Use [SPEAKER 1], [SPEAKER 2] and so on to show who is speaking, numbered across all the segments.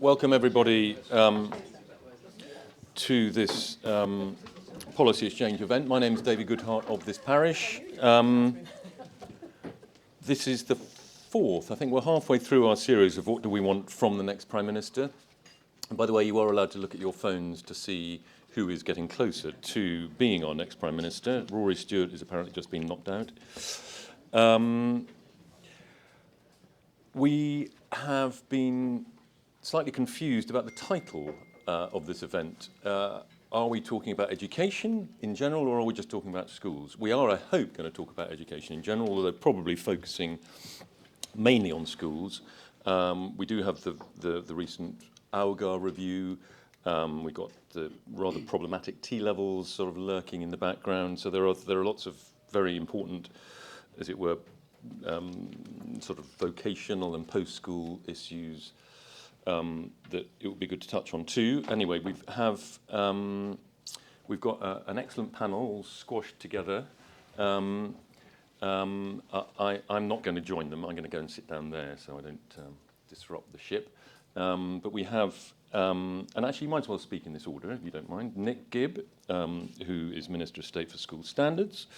[SPEAKER 1] Welcome everybody to this policy exchange event. My name is David Goodhart of this parish. This is the fourth. I think we're halfway through our series of what do we want from the next Prime Minister. And by the way, you are allowed to look at your phones to see who is getting closer to being our next Prime Minister. Rory Stewart has apparently just been knocked out. We have been slightly confused about the title of this event. Are we talking about education in general, or are we just talking about schools? We are, I hope, going to talk about education in general, although probably focusing mainly on schools. We do have the recent AUGAR review. We've got the rather problematic T-levels sort of lurking in the background. So there are lots of very important, as it were, sort of vocational and post-school issues that it would be good to touch on too. Anyway, we've got an excellent panel all squashed together. I'm not going to join them. I'm going to go and sit down there so I don't disrupt the ship. But we have, and actually you might as well speak in this order if you don't mind, Nick Gibb, who is Minister of State for School Standards,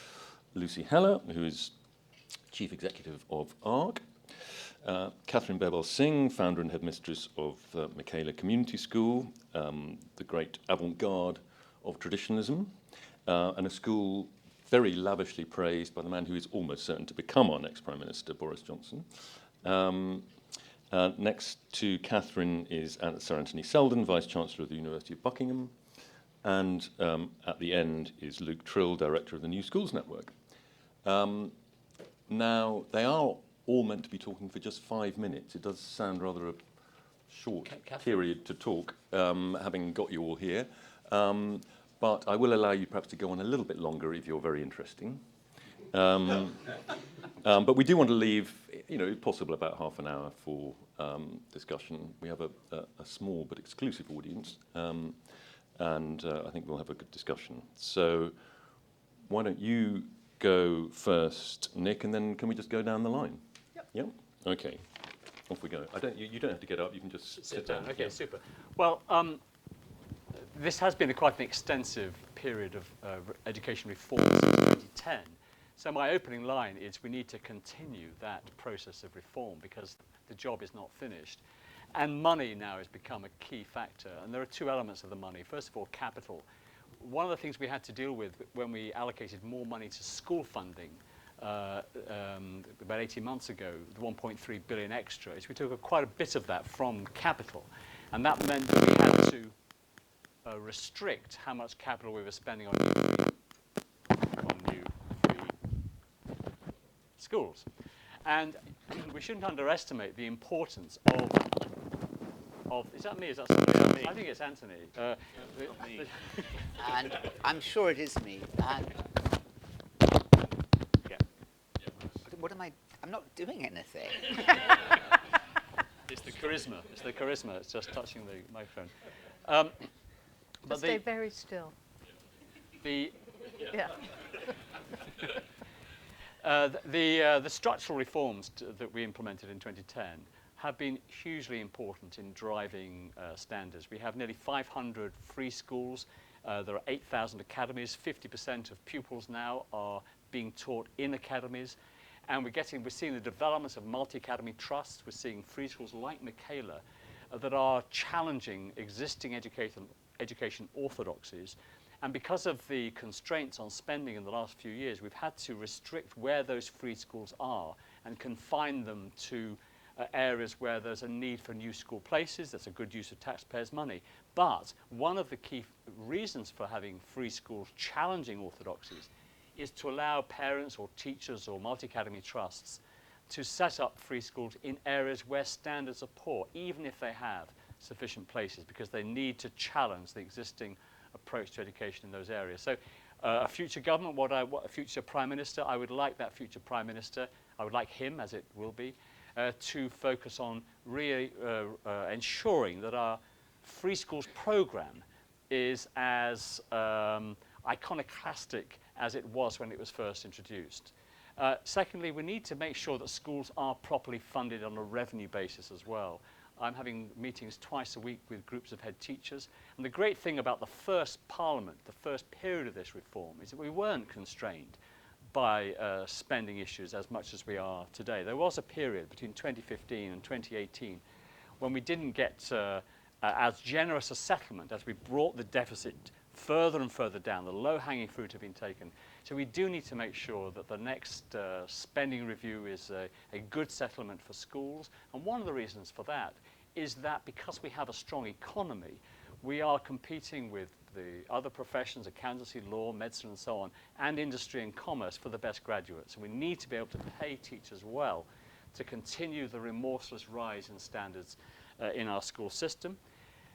[SPEAKER 1] Lucy Heller, who is Chief Executive of ARC, Katharine Birbalsingh, founder and headmistress of Michaela Community School, the great avant-garde of traditionalism, and a school very lavishly praised by the man who is almost certain to become our next Prime Minister, Boris Johnson. Next to Katharine is Sir Anthony Seldon, Vice-Chancellor of the University of Buckingham, and at the end is Luke Tryl, Director of the New Schools Network. Now, they are all meant to be talking for just 5 minutes. It does sound rather a short period to talk, having got you all here. But I will allow you perhaps to go on a little bit longer if you're very interesting. But we do want to leave, if possible, about half an hour for discussion. We have a small but exclusive audience, and I think we'll have a good discussion. So why don't you go first, Nick, and then can we just go down the line? Yep. Okay. Off we go. You don't have to get up. You can just sit down.
[SPEAKER 2] Okay, super. Well, this has been quite an extensive period of education reform since 2010. So my opening line is we need to continue that process of reform because the job is not finished. And money now has become a key factor. And there are two elements of the money. First of all, capital. One of the things we had to deal with when we allocated more money to school funding about 18 months ago, the 1.3 billion extra, is we took quite a bit of that from capital. And that meant that we had to restrict how much capital we were spending on new free schools. And we shouldn't underestimate the importance of is that me? Is that somebody else? I think it's Anthony.
[SPEAKER 3] Me. And I'm sure it is me. And
[SPEAKER 2] yeah.
[SPEAKER 3] What am I? I'm not doing anything.
[SPEAKER 2] It's the charisma. It's the charisma. It's just touching the microphone.
[SPEAKER 4] But stay very still.
[SPEAKER 2] The structural reforms that we implemented in 2010 have been hugely important in driving standards. We have nearly 500 free schools. There are 8,000 academies. 50% of pupils now are being taught in academies. And we're seeing the developments of multi-academy trusts. We're seeing free schools like Michaela that are challenging existing education orthodoxies. And because of the constraints on spending in the last few years, we've had to restrict where those free schools are and confine them to areas where there's a need for new school places. That's a good use of taxpayers' money. But one of the key reasons for having free schools challenging orthodoxies is to allow parents or teachers or multi-academy trusts to set up free schools in areas where standards are poor, even if they have sufficient places, because they need to challenge the existing approach to education in those areas. So a future government, what a future Prime Minister, I would like that future Prime Minister, I would like him, as it will be, to focus on really ensuring that our free schools program is as iconoclastic as it was when it was first introduced. Secondly, we need to make sure that schools are properly funded on a revenue basis as well. I'm having meetings twice a week with groups of head teachers. And the great thing about the first Parliament, the first period of this reform, is that we weren't constrained by spending issues as much as we are today. There was a period between 2015 and 2018 when we didn't get as generous a settlement as we brought the deficit further and further down. The low-hanging fruit had been taken. So we do need to make sure that the next spending review is a good settlement for schools. And one of the reasons for that is that because we have a strong economy, we are competing with the other professions, accountancy, law, medicine, and so on, and industry and commerce for the best graduates. And we need to be able to pay teachers well to continue the remorseless rise in standards in our school system.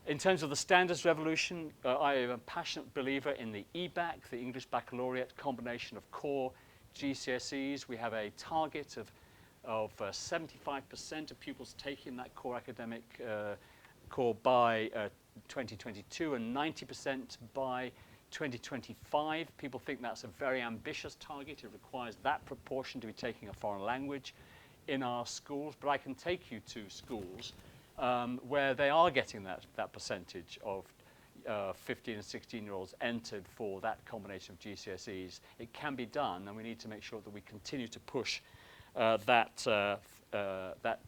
[SPEAKER 2] In terms of the standards revolution, I am a passionate believer in the EBAC, the English Baccalaureate combination of core GCSEs. We have a target of 75% of pupils taking that core academic core by 2022 and 90% by 2025. People think that's a very ambitious target. It requires that proportion to be taking a foreign language in our schools. But I can take you to schools where they are getting that percentage of 15 and 16-year-olds entered for that combination of GCSEs. It can be done, and we need to make sure that we continue to push that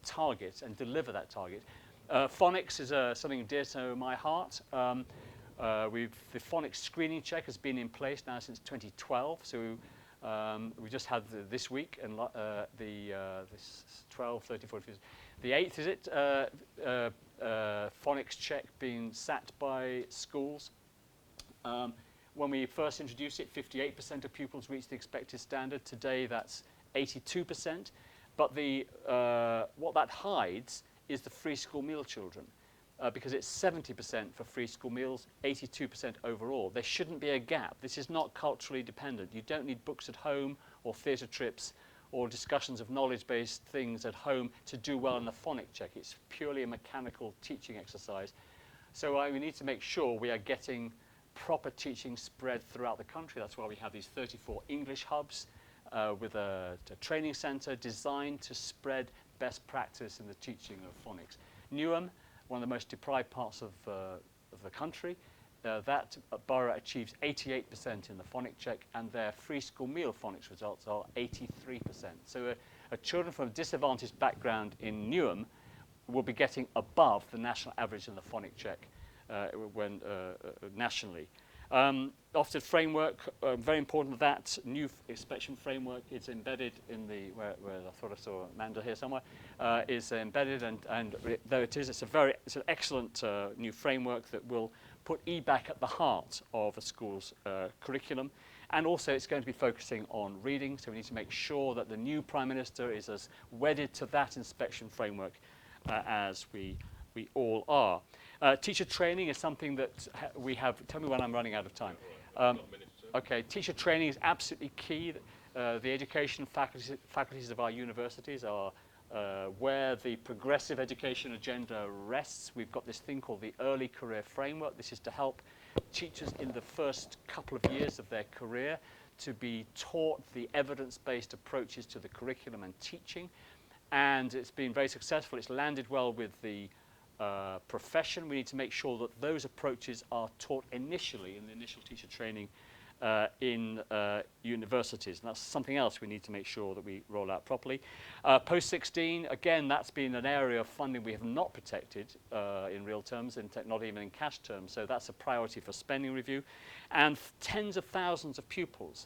[SPEAKER 2] target and deliver that target. Phonics is something dear to my heart. The phonics screening check has been in place now since 2012. So we just had this week, and this 12, 13, 14, the 8th, is it? Phonics check being sat by schools. When we first introduced it, 58% of pupils reached the expected standard. Today, that's 82%. But what that hides is the free school meal children, because it's 70% for free school meals, 82% overall. There shouldn't be a gap. This is not culturally dependent. You don't need books at home or theatre trips or discussions of knowledge-based things at home to do well in the phonic check. It's purely a mechanical teaching exercise. So we need to make sure we are getting proper teaching spread throughout the country. That's why we have these 34 English hubs with a training centre designed to spread best practice in the teaching of phonics. Newham, one of the most deprived parts of the country, that borough achieves 88% in the phonic check, and their free school meal phonics results are 83%. So children from a disadvantaged background in Newham will be getting above the national average in the phonic check nationally. Ofsted framework, very important that new inspection framework is embedded in where I thought I saw Amanda here somewhere, is embedded, and though it is, it's an excellent new framework that will put EBAC at the heart of a school's curriculum. And also it's going to be focusing on reading, so we need to make sure that the new Prime Minister is as wedded to that inspection framework as we all are. Teacher training is something that we have. Tell me when I'm running out of time. Okay, teacher training is absolutely key. The education faculties of our universities are where the progressive education agenda rests. We've got this thing called the Early Career Framework. This is to help teachers in the first couple of years of their career to be taught the evidence-based approaches to the curriculum and teaching. And it's been very successful. It's landed well with the profession. We need to make sure that those approaches are taught initially in the initial teacher training in universities. And that's something else we need to make sure that we roll out properly. Post-16, again, that's been an area of funding we have not protected in real terms, not even in cash terms. So that's a priority for spending review. And tens of thousands of pupils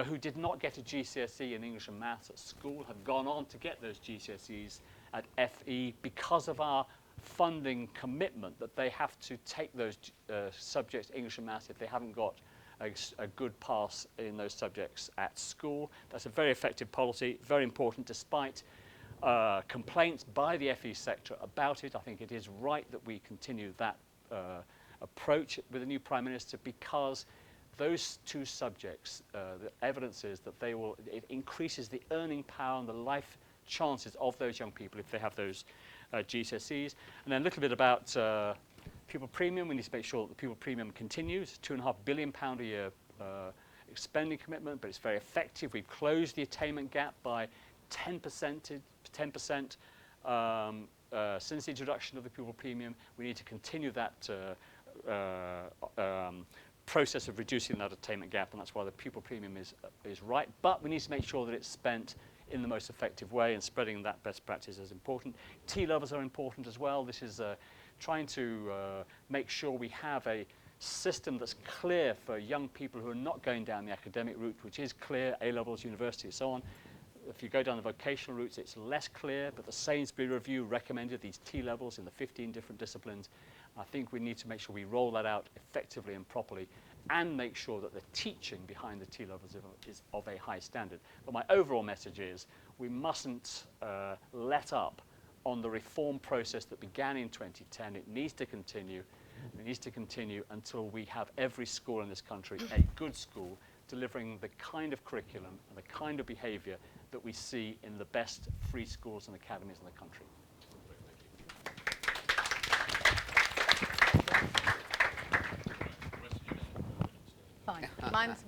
[SPEAKER 2] who did not get a GCSE in English and Maths at school have gone on to get those GCSEs at FE because of our funding commitment that they have to take those subjects, English and Maths, if they haven't got a good pass in those subjects at school. That's a very effective policy, very important, despite complaints by the FE sector about it. I think it is right that we continue that approach with the new Prime Minister, because those two subjects, the evidence is that it increases the earning power and the life chances of those young people if they have those GCSEs. And then a little bit about pupil premium. We need to make sure that the pupil premium continues. £2.5 billion a year spending commitment, but it's very effective. We've closed the attainment gap by 10%, since the introduction of the pupil premium, we need to continue that process of reducing that attainment gap, and that's why the pupil premium is right. But we need to make sure that it's spent in the most effective way, and spreading that best practice is important. T-levels are important as well. This is trying to make sure we have a system that's clear for young people who are not going down the academic route, which is clear, A-levels, university, and so on. If you go down the vocational routes, it's less clear, but the Sainsbury Review recommended these T-levels in the 15 different disciplines. I think we need to make sure we roll that out effectively and properly, and make sure that the teaching behind the T-levels is of a high standard. But my overall message is we mustn't let up on the reform process that began in 2010. It needs to continue. It needs to continue until we have every school in this country a good school, delivering the kind of curriculum and the kind of behaviour that we see in the best free schools and academies in the country.
[SPEAKER 4] Fine.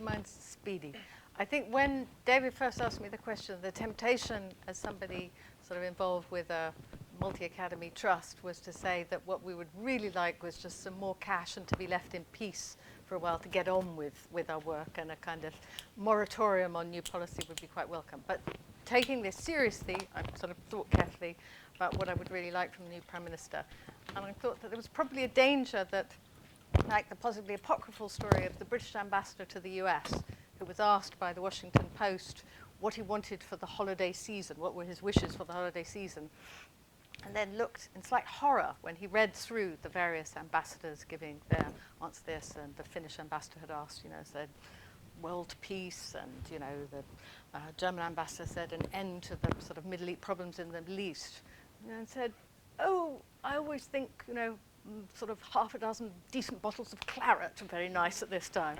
[SPEAKER 4] Mine's speedy. I think when David first asked me the question, the temptation as somebody sort of involved with a multi-academy trust was to say that what we would really like was just some more cash and to be left in peace for a while to get on with our work, and a kind of moratorium on new policy would be quite welcome. But taking this seriously, I sort of thought carefully about what I would really like from the new Prime Minister. And I thought that there was probably a danger that, like the possibly apocryphal story of the British ambassador to the US, who was asked by the Washington Post what he wanted for the holiday season, what were his wishes for the holiday season, and then looked in slight horror when he read through the various ambassadors giving their answer this, and the Finnish ambassador had asked, said world peace, and, the German ambassador said an end to the sort of Middle East problems in the Middle East, and said, oh, I always think, sort of half a dozen decent bottles of claret are very nice at this time.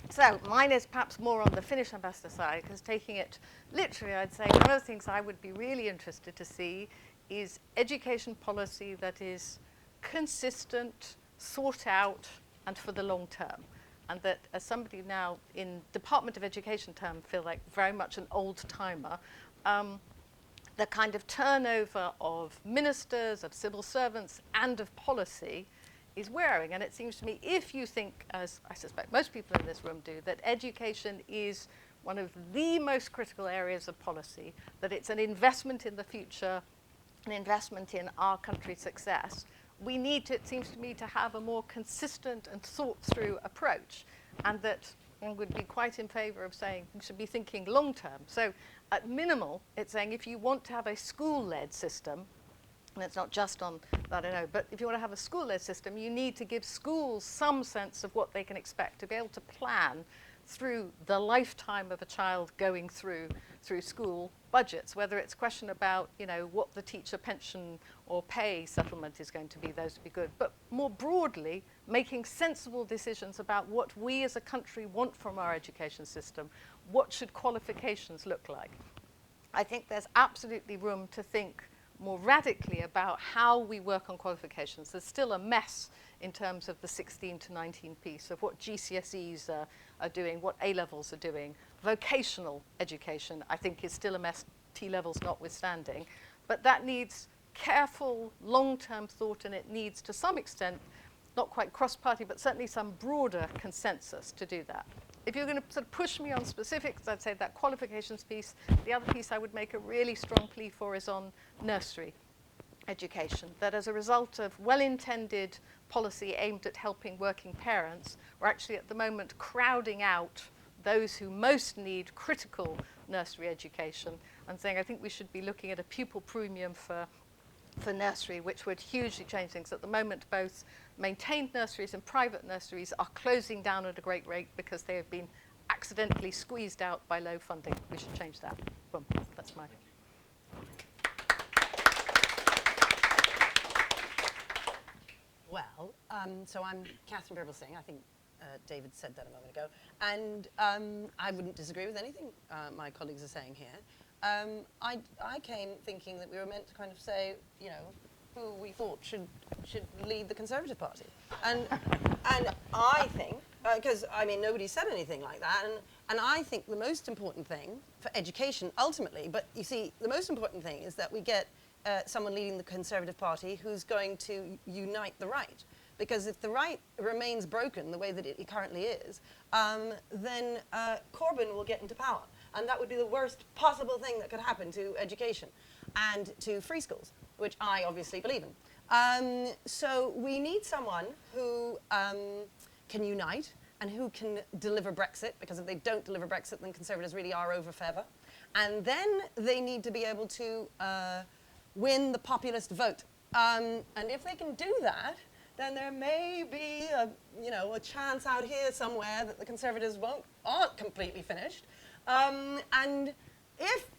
[SPEAKER 4] So mine is perhaps more on the Finnish ambassador side, because taking it literally, I'd say one of the things I would be really interested to see is education policy that is consistent, thought out, and for the long term. And that, as somebody now in Department of Education term, feel like very much an old timer, the kind of turnover of ministers, of civil servants, and of policy is wearing. And it seems to me, if you think, as I suspect most people in this room do, that education is one of the most critical areas of policy, that it's an investment in the future, an investment in our country's success, we need to, it seems to me, to have a more consistent and thought-through approach, and that I would be quite in favour of saying we should be thinking long-term. So at minimal, it's saying if you want to have a school-led system, and it's not just on, I don't know, but if you want to have a school-led system, you need to give schools some sense of what they can expect, to be able to plan through the lifetime of a child going through school budgets, whether it's a question about, what the teacher pension or pay settlement is going to be, those would be good. But more broadly, making sensible decisions about what we as a country want from our education system. What should qualifications look like? I think there's absolutely room to think more radically about how we work on qualifications. There's still a mess in terms of the 16 to 19 piece of what GCSEs are doing, what A-levels are doing. Vocational education, I think, is still a mess, T-levels notwithstanding. But that needs careful, long-term thought, and it needs, to some extent, not quite cross-party, but certainly some broader consensus to do that. If you're going to sort of push me on specifics, I'd say that qualifications piece. The other piece I would make a really strong plea for is on nursery education, that as a result of well-intended policy aimed at helping working parents, we're actually at the moment crowding out those who most need critical nursery education, and saying I think we should be looking at a pupil premium for nursery, which would hugely change things. At the moment, both maintained nurseries and private nurseries are closing down at a great rate because they have been accidentally squeezed out by low funding. We should change that. Boom, that's mine.
[SPEAKER 5] Well, so I'm Katharine Birbalsingh. I think David said that a moment ago. And I wouldn't disagree with anything my colleagues are saying here. I came thinking that we were meant to kind of say, who we thought should lead the Conservative Party. And I think, because, nobody said anything like that, and I think the most important thing for education, ultimately, but you see, the most important thing is that we get someone leading the Conservative Party who's going to unite the right. Because if the right remains broken the way that it currently is, then Corbyn will get into power. And that would be the worst possible thing that could happen to education and to free schools, which I obviously believe in. So we need someone who can unite and who can deliver Brexit, because if they don't deliver Brexit, then Conservatives really are over forever. And then they need to be able to win the populist vote. And if they can do that, then there may be a chance out here somewhere that the Conservatives aren't completely finished. And if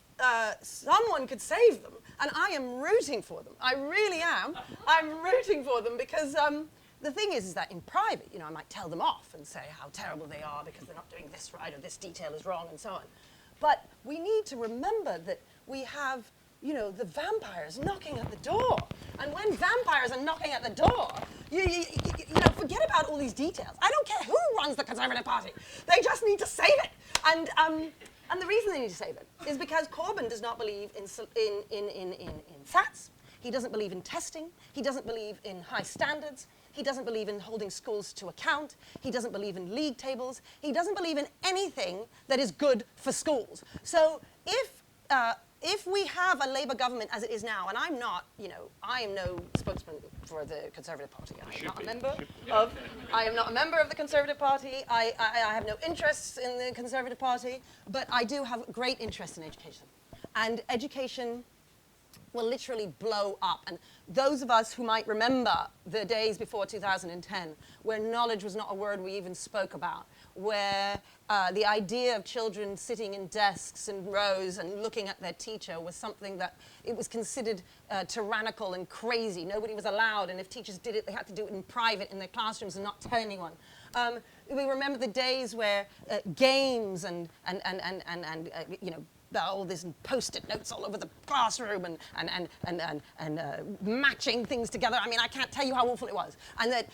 [SPEAKER 5] someone could save them, and I am rooting for them, I really am, I'm rooting for them because the thing is that in private, I might tell them off and say how terrible they are because they're not doing this right or this detail is wrong and so on. But we need to remember that we have the vampires knocking at the door. And when vampires are knocking at the door, forget about all these details. I don't care who runs the Conservative Party. They just need to save it. And the reason they need to save it is because Corbyn does not believe in SATs. He doesn't believe in testing. He doesn't believe in high standards. He doesn't believe in holding schools to account. He doesn't believe in league tables. He doesn't believe in anything that is good for schools. So if we have a Labour government as it is now, and I'm not, I am no spokesman for the Conservative Party. I am not a member of the Conservative Party. I have no interests in the Conservative Party, but I do have great interest in education. And education will literally blow up. And those of us who might remember the days before 2010, where knowledge was not a word we even spoke about, where the idea of children sitting in desks and rows and looking at their teacher was something that it was considered tyrannical and crazy. Nobody was allowed, and if teachers did it, they had to do it in private in their classrooms and not tell anyone. We remember the days where games and all this post-it notes all over the classroom and matching things together. I mean, I can't tell you how awful it was. And that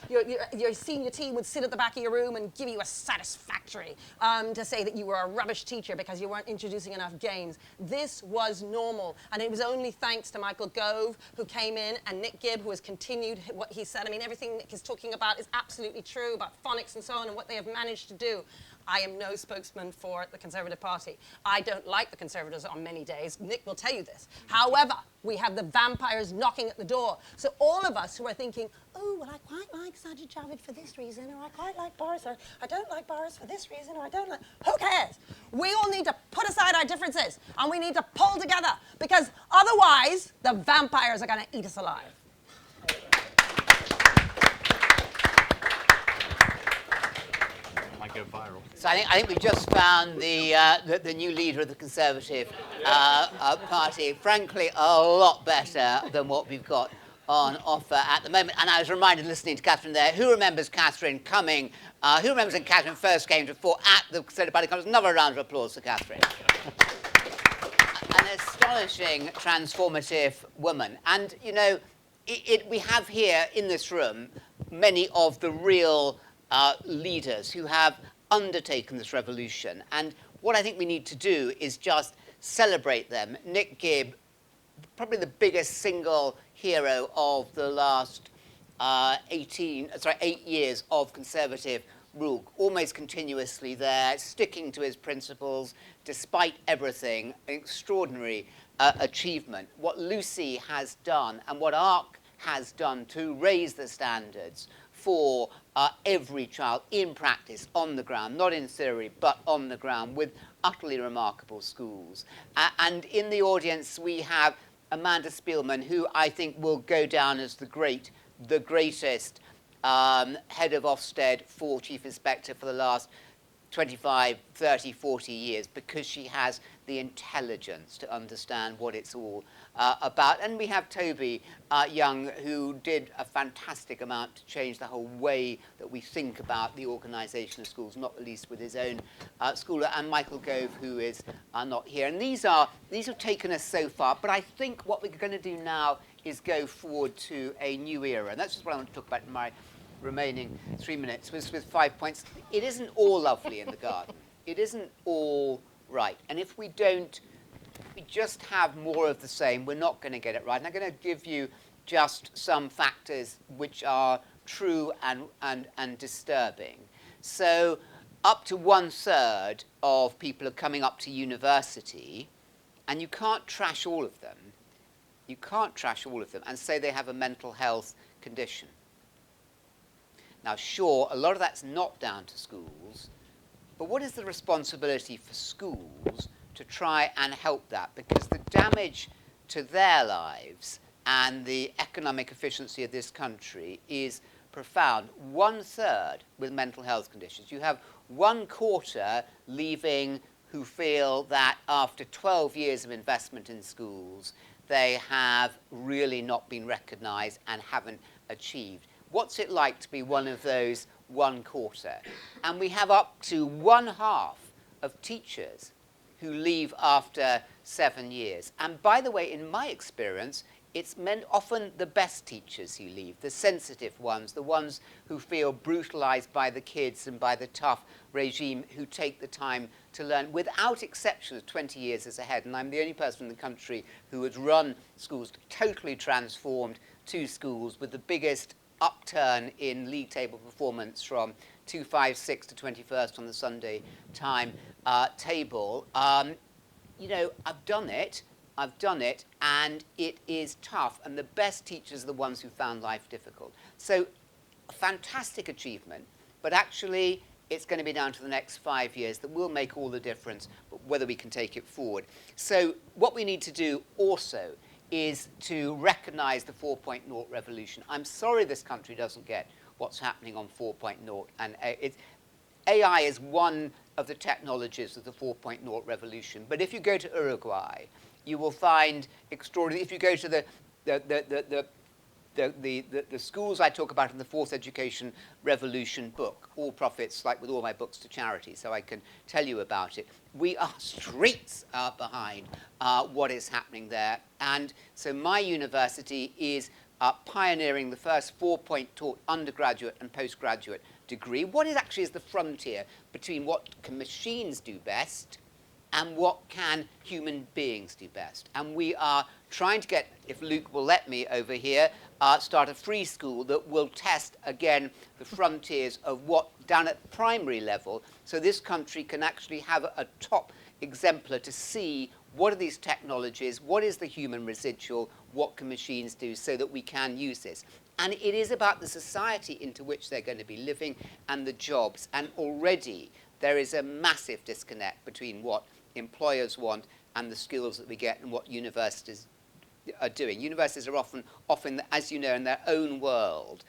[SPEAKER 5] your senior team would sit at the back of your room and give you a satisfactory to say that you were a rubbish teacher because you weren't introducing enough games. This was normal. And it was only thanks to Michael Gove, who came in, and Nick Gibb, who has continued what he said. I mean, everything Nick is talking about is absolutely true about phonics and so on and what they have managed to do. I am no spokesman for the Conservative Party. I don't like the Conservatives on many days. Nick will tell you this. However, we have the vampires knocking at the door. So all of us who are thinking, oh, well, I quite like Sajid Javid for this reason, or I quite like Boris, or I don't like Boris for this reason, or I don't like... Who cares? We all need to put aside our differences, and we need to pull together, because otherwise, the vampires are going to eat us alive.
[SPEAKER 2] Go viral.
[SPEAKER 3] So I think we've just found the new leader of the Conservative Party, frankly, a lot better than what we've got on offer at the moment. And I was reminded, listening to Katharine there, who remembers Katharine coming, who remembers when Katharine first came to fore at the Conservative Party Conference? Another round of applause for Katharine. An astonishing, transformative woman. And, we have here in this room many of the real leaders who have undertaken this revolution. And what I think we need to do is just celebrate them. Nick Gibb, probably the biggest single hero of the last 8 years of Conservative rule, almost continuously there, sticking to his principles despite everything, an extraordinary achievement. What Lucy has done and what ARC has done to raise the standards for every child in practice, on the ground, not in theory, but on the ground, with utterly remarkable schools. And in the audience, we have Amanda Spielman, who I think will go down as the greatest head of Ofsted for Chief Inspector for the last 25, 30, 40 years, because she has the intelligence to understand what it's all about. And we have Toby Young, who did a fantastic amount to change the whole way that we think about the organisation of schools, not least with his own school, and Michael Gove, who is not here. And these have taken us so far, but I think what we're going to do now is go forward to a new era. And that's just what I want to talk about in my remaining 3 minutes, with 5 points. It isn't all lovely in the garden. It isn't all right. And if we don't we just have more of the same, we're not going to get it right. And I'm going to give you just some factors which are true and disturbing. So up to 1/3 of people are coming up to university, and you can't trash all of them. You can't trash all of them and say they have a mental health condition. Now, sure, a lot of that's not down to schools, but what is the responsibility for schools to try and help that? Because the damage to their lives and the economic efficiency of this country is profound. 1/3 with mental health conditions. You have 1/4 leaving who feel that after 12 years of investment in schools, they have really not been recognised and haven't achieved. What's it like to be one of those 1/4? And we have up to 1/2 of teachers who leave after 7 years. And by the way, in my experience, it's often the best teachers who leave, the sensitive ones, the ones who feel brutalized by the kids and by the tough regime, who take the time to learn. Without exception, 20 years is ahead. And I'm the only person in the country who has run schools, totally transformed 2 schools with the biggest upturn in league table performance from 256 to 21st on the Sunday time table. You know, I've done it, and it is tough, and the best teachers are the ones who found life difficult. So, a fantastic achievement, but actually, it's going to be down to the next 5 years that will make all the difference, but whether we can take it forward. So, what we need to do also is to recognise the 4.0 revolution. I'm sorry this country doesn't get what's happening on 4.0, and AI is one of the technologies of the 4.0 revolution. But if you go to Uruguay, you will find extraordinary. If you go to the schools I talk about in the Fourth Education Revolution book, all profits, like with all my books, to charity, so I can tell you about it. We are streets behind what is happening there. And so my university is pioneering the first 4-point taught undergraduate and postgraduate degree. What actually is the frontier between what can machines do best and what can human beings do best? And we are trying to get, if Luke will let me over here, start a free school that will test again the frontiers of what down at primary level, so this country can actually have a top exemplar to see what are these technologies, what is the human residual, what can machines do, so that we can use this. And it is about the society into which they're going to be living and the jobs. And already there is a massive disconnect between what employers want and the skills that we get and what universities are doing. Universities are often, as you know, in their own world.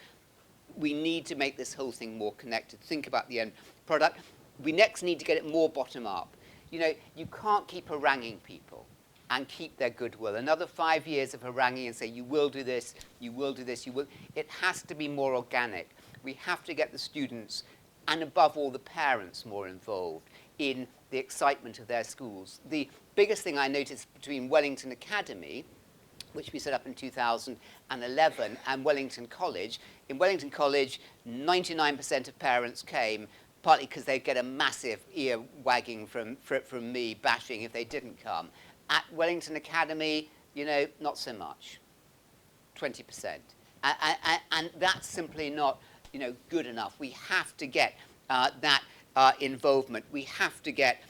[SPEAKER 3] We need to make this whole thing more connected. Think about the end product. We next need to get it more bottom up. You know, you can't keep haranguing people and keep their goodwill. Another 5 years of haranguing and say, you will do this, you will do this, you will. It has to be more organic. We have to get the students, and above all the parents, more involved in the excitement of their schools. The biggest thing I noticed between Wellington Academy, which we set up in 2011, and Wellington College. In Wellington College, 99% of parents came, partly because they'd get a massive ear wagging from me, bashing if they didn't come. At Wellington Academy, you know, not so much, 20%. And that's simply not, you know, good enough. We have to get that involvement. We have to get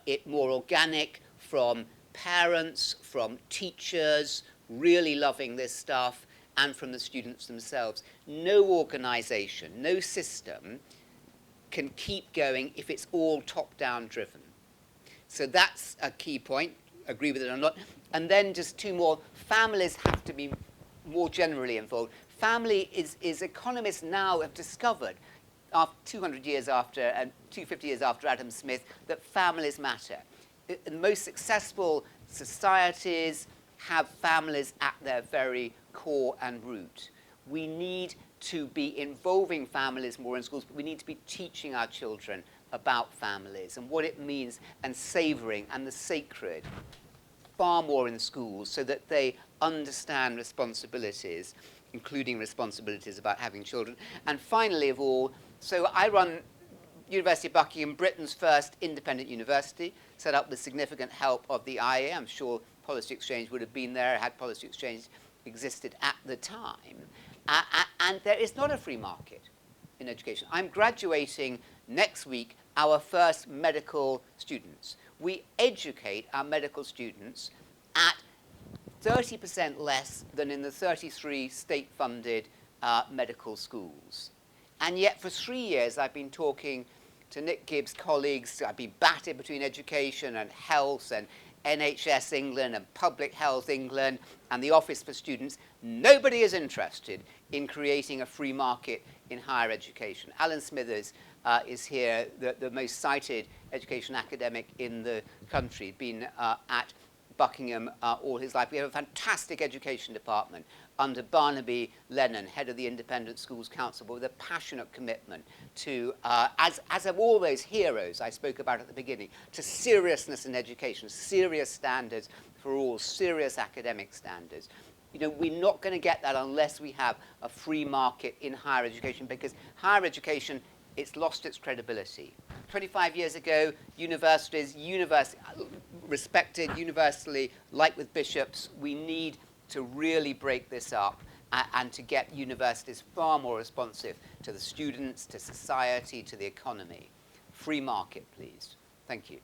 [SPEAKER 3] it more organic from parents, from teachers, really loving this stuff, and from the students themselves. No organisation, no system can keep going if it's all top-down driven. So that's a key point, agree with it or not. And then just 2 more. Families have to be more generally involved. Family is economists now have discovered, 200 years after and 250 years after Adam Smith, that families matter. The most successful societies have families at their very core and root. We need to be involving families more in schools, but we need to be teaching our children about families and what it means, and savouring and the sacred far more in schools, so that they understand responsibilities, including responsibilities about having children. And finally of all, so I run University of Buckingham, Britain's first independent university, set up with significant help of the IA. I'm sure Policy Exchange would have been there had Policy Exchange existed at the time. And there is not a free market in education. I'm graduating next week our first medical students. We educate our medical students at 30% less than in the 33 state-funded medical schools. And yet for 3 years I've been talking to Nick Gibb's colleagues. I've been batted between education and health and NHS England and Public Health England and the Office for Students. Nobody is interested in creating a free market in higher education. Alan Smithers is here, the most cited education academic in the country, been at Buckingham all his life. We have a fantastic education department under Barnaby Lennon, head of the Independent Schools Council, with a passionate commitment to, as of all those heroes I spoke about at the beginning, to seriousness in education, serious standards for all, serious academic standards. You know, we're not going to get that unless we have a free market in higher education, because higher education, it's lost its credibility. 25 years ago, universities, respected universally, like with bishops, we need to really break this up and to get universities far more responsive to the students, to society, to the economy. Free market, please. Thank you.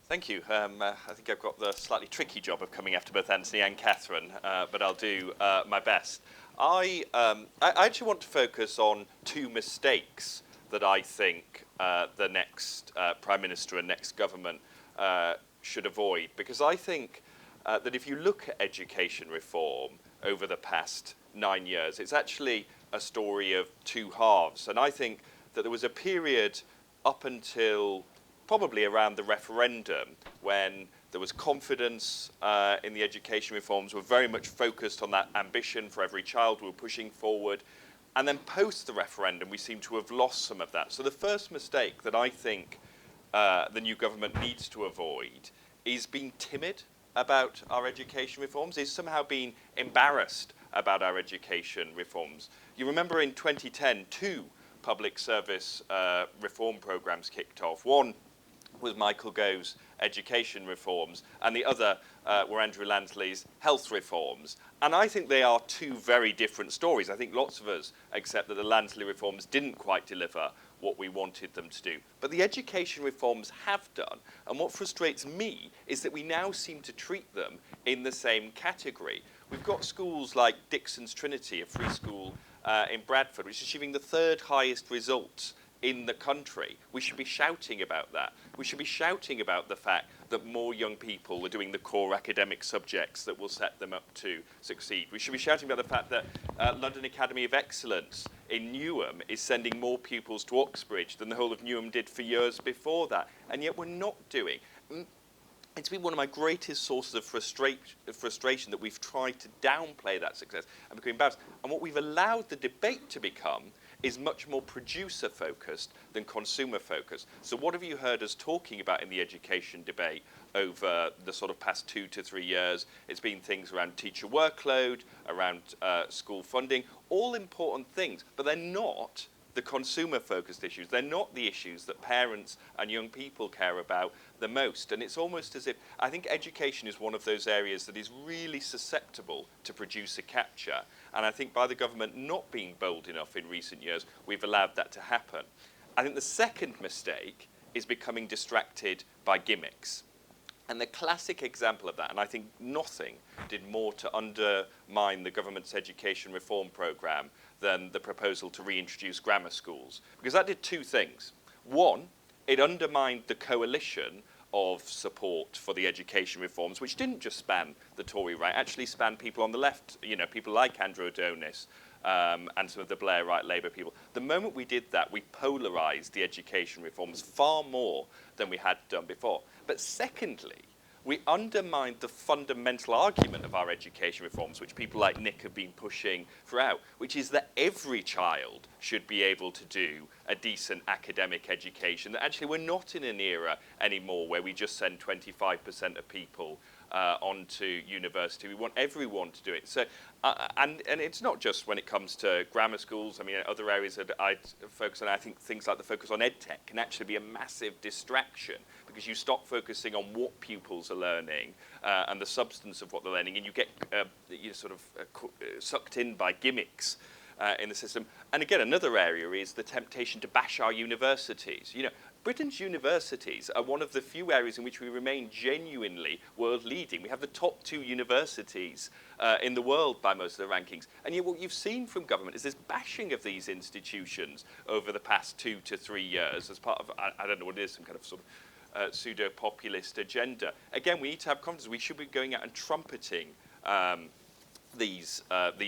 [SPEAKER 6] Thank you. I think I've got the slightly tricky job of coming after both Anthony and Catherine, but I'll do my best. I actually want to focus on two mistakes that I think the next Prime Minister and next government should avoid, because I think that if you look at education reform over the past 9 years, it's actually a story of two halves. And I think that there was a period up until probably around the referendum when there was confidence in the education reforms. We're very much focused on that ambition for every child. We're pushing forward. And then post the referendum, we seem to have lost some of that. So the first mistake that I think the new government needs to avoid is being timid about our education reforms, is somehow being embarrassed about our education reforms. You remember in 2010, two public service reform programs kicked off. One was Michael Gove's education reforms, and the other were Andrew Lansley's health reforms. And I think they are two very different stories. I think lots of us accept that the Lansley reforms didn't quite deliver what we wanted them to do. But the education reforms have done. And what frustrates me is that we now seem to treat them in the same category. We've got schools like Dixon's Trinity, a free school in Bradford, which is achieving the third highest results in the country. We should be shouting about that. We should be shouting about the fact that more young people are doing the core academic subjects that will set them up to succeed. We should be shouting about the fact that London Academy of Excellence in Newham is sending more pupils to Oxbridge than the whole of Newham did for years before that. And yet we're not doing. It's been one of my greatest sources of frustration that we've tried to downplay that success and become embarrassed. And what we've allowed the debate to become is much more producer-focused than consumer-focused. So what have you heard us talking about in the education debate over the sort of past 2 to 3 years? It's been things around teacher workload, around school funding, all important things, but they're not the consumer-focused issues. They're not the issues that parents and young people care about the most. And it's almost as if, I think education is one of those areas that is really susceptible to producer capture. And I think by the government not being bold enough in recent years, we've allowed that to happen. I think the second mistake is becoming distracted by gimmicks. And the classic example of that, and I think nothing did more to undermine the government's education reform programme than the proposal to reintroduce grammar schools. Because that did two things. One, it undermined the coalition of support for the education reforms, which didn't just span the Tory right, actually spanned people on the left, you know, people like Andrew Adonis and some of the Blairite Labour people. The moment we did that, we polarised the education reforms far more than we had done before. But secondly, we undermined the fundamental argument of our education reforms, which people like Nick have been pushing throughout, which is that every child should be able to do a decent academic education. That actually we're not in an era anymore where we just send 25% of people onto university. We want everyone to do it. So, and it's not just when it comes to grammar schools. I mean, other areas that I'd focus on, I think things like the focus on EdTech can actually be a massive distraction, because you stop focusing on what pupils are learning and the substance of what they're learning, and you get sucked in by gimmicks in the system. And again, another area is the temptation to bash our universities. You know, Britain's universities are one of the few areas in which we remain genuinely world leading. We have the top 2 universities in the world by most of the rankings. And yet what you've seen from government is this bashing of these institutions over the past 2 to 3 years as part of, I don't know what it is, some kind of sort of pseudo-populist agenda. Again, we need to have confidence. We should be going out and trumpeting these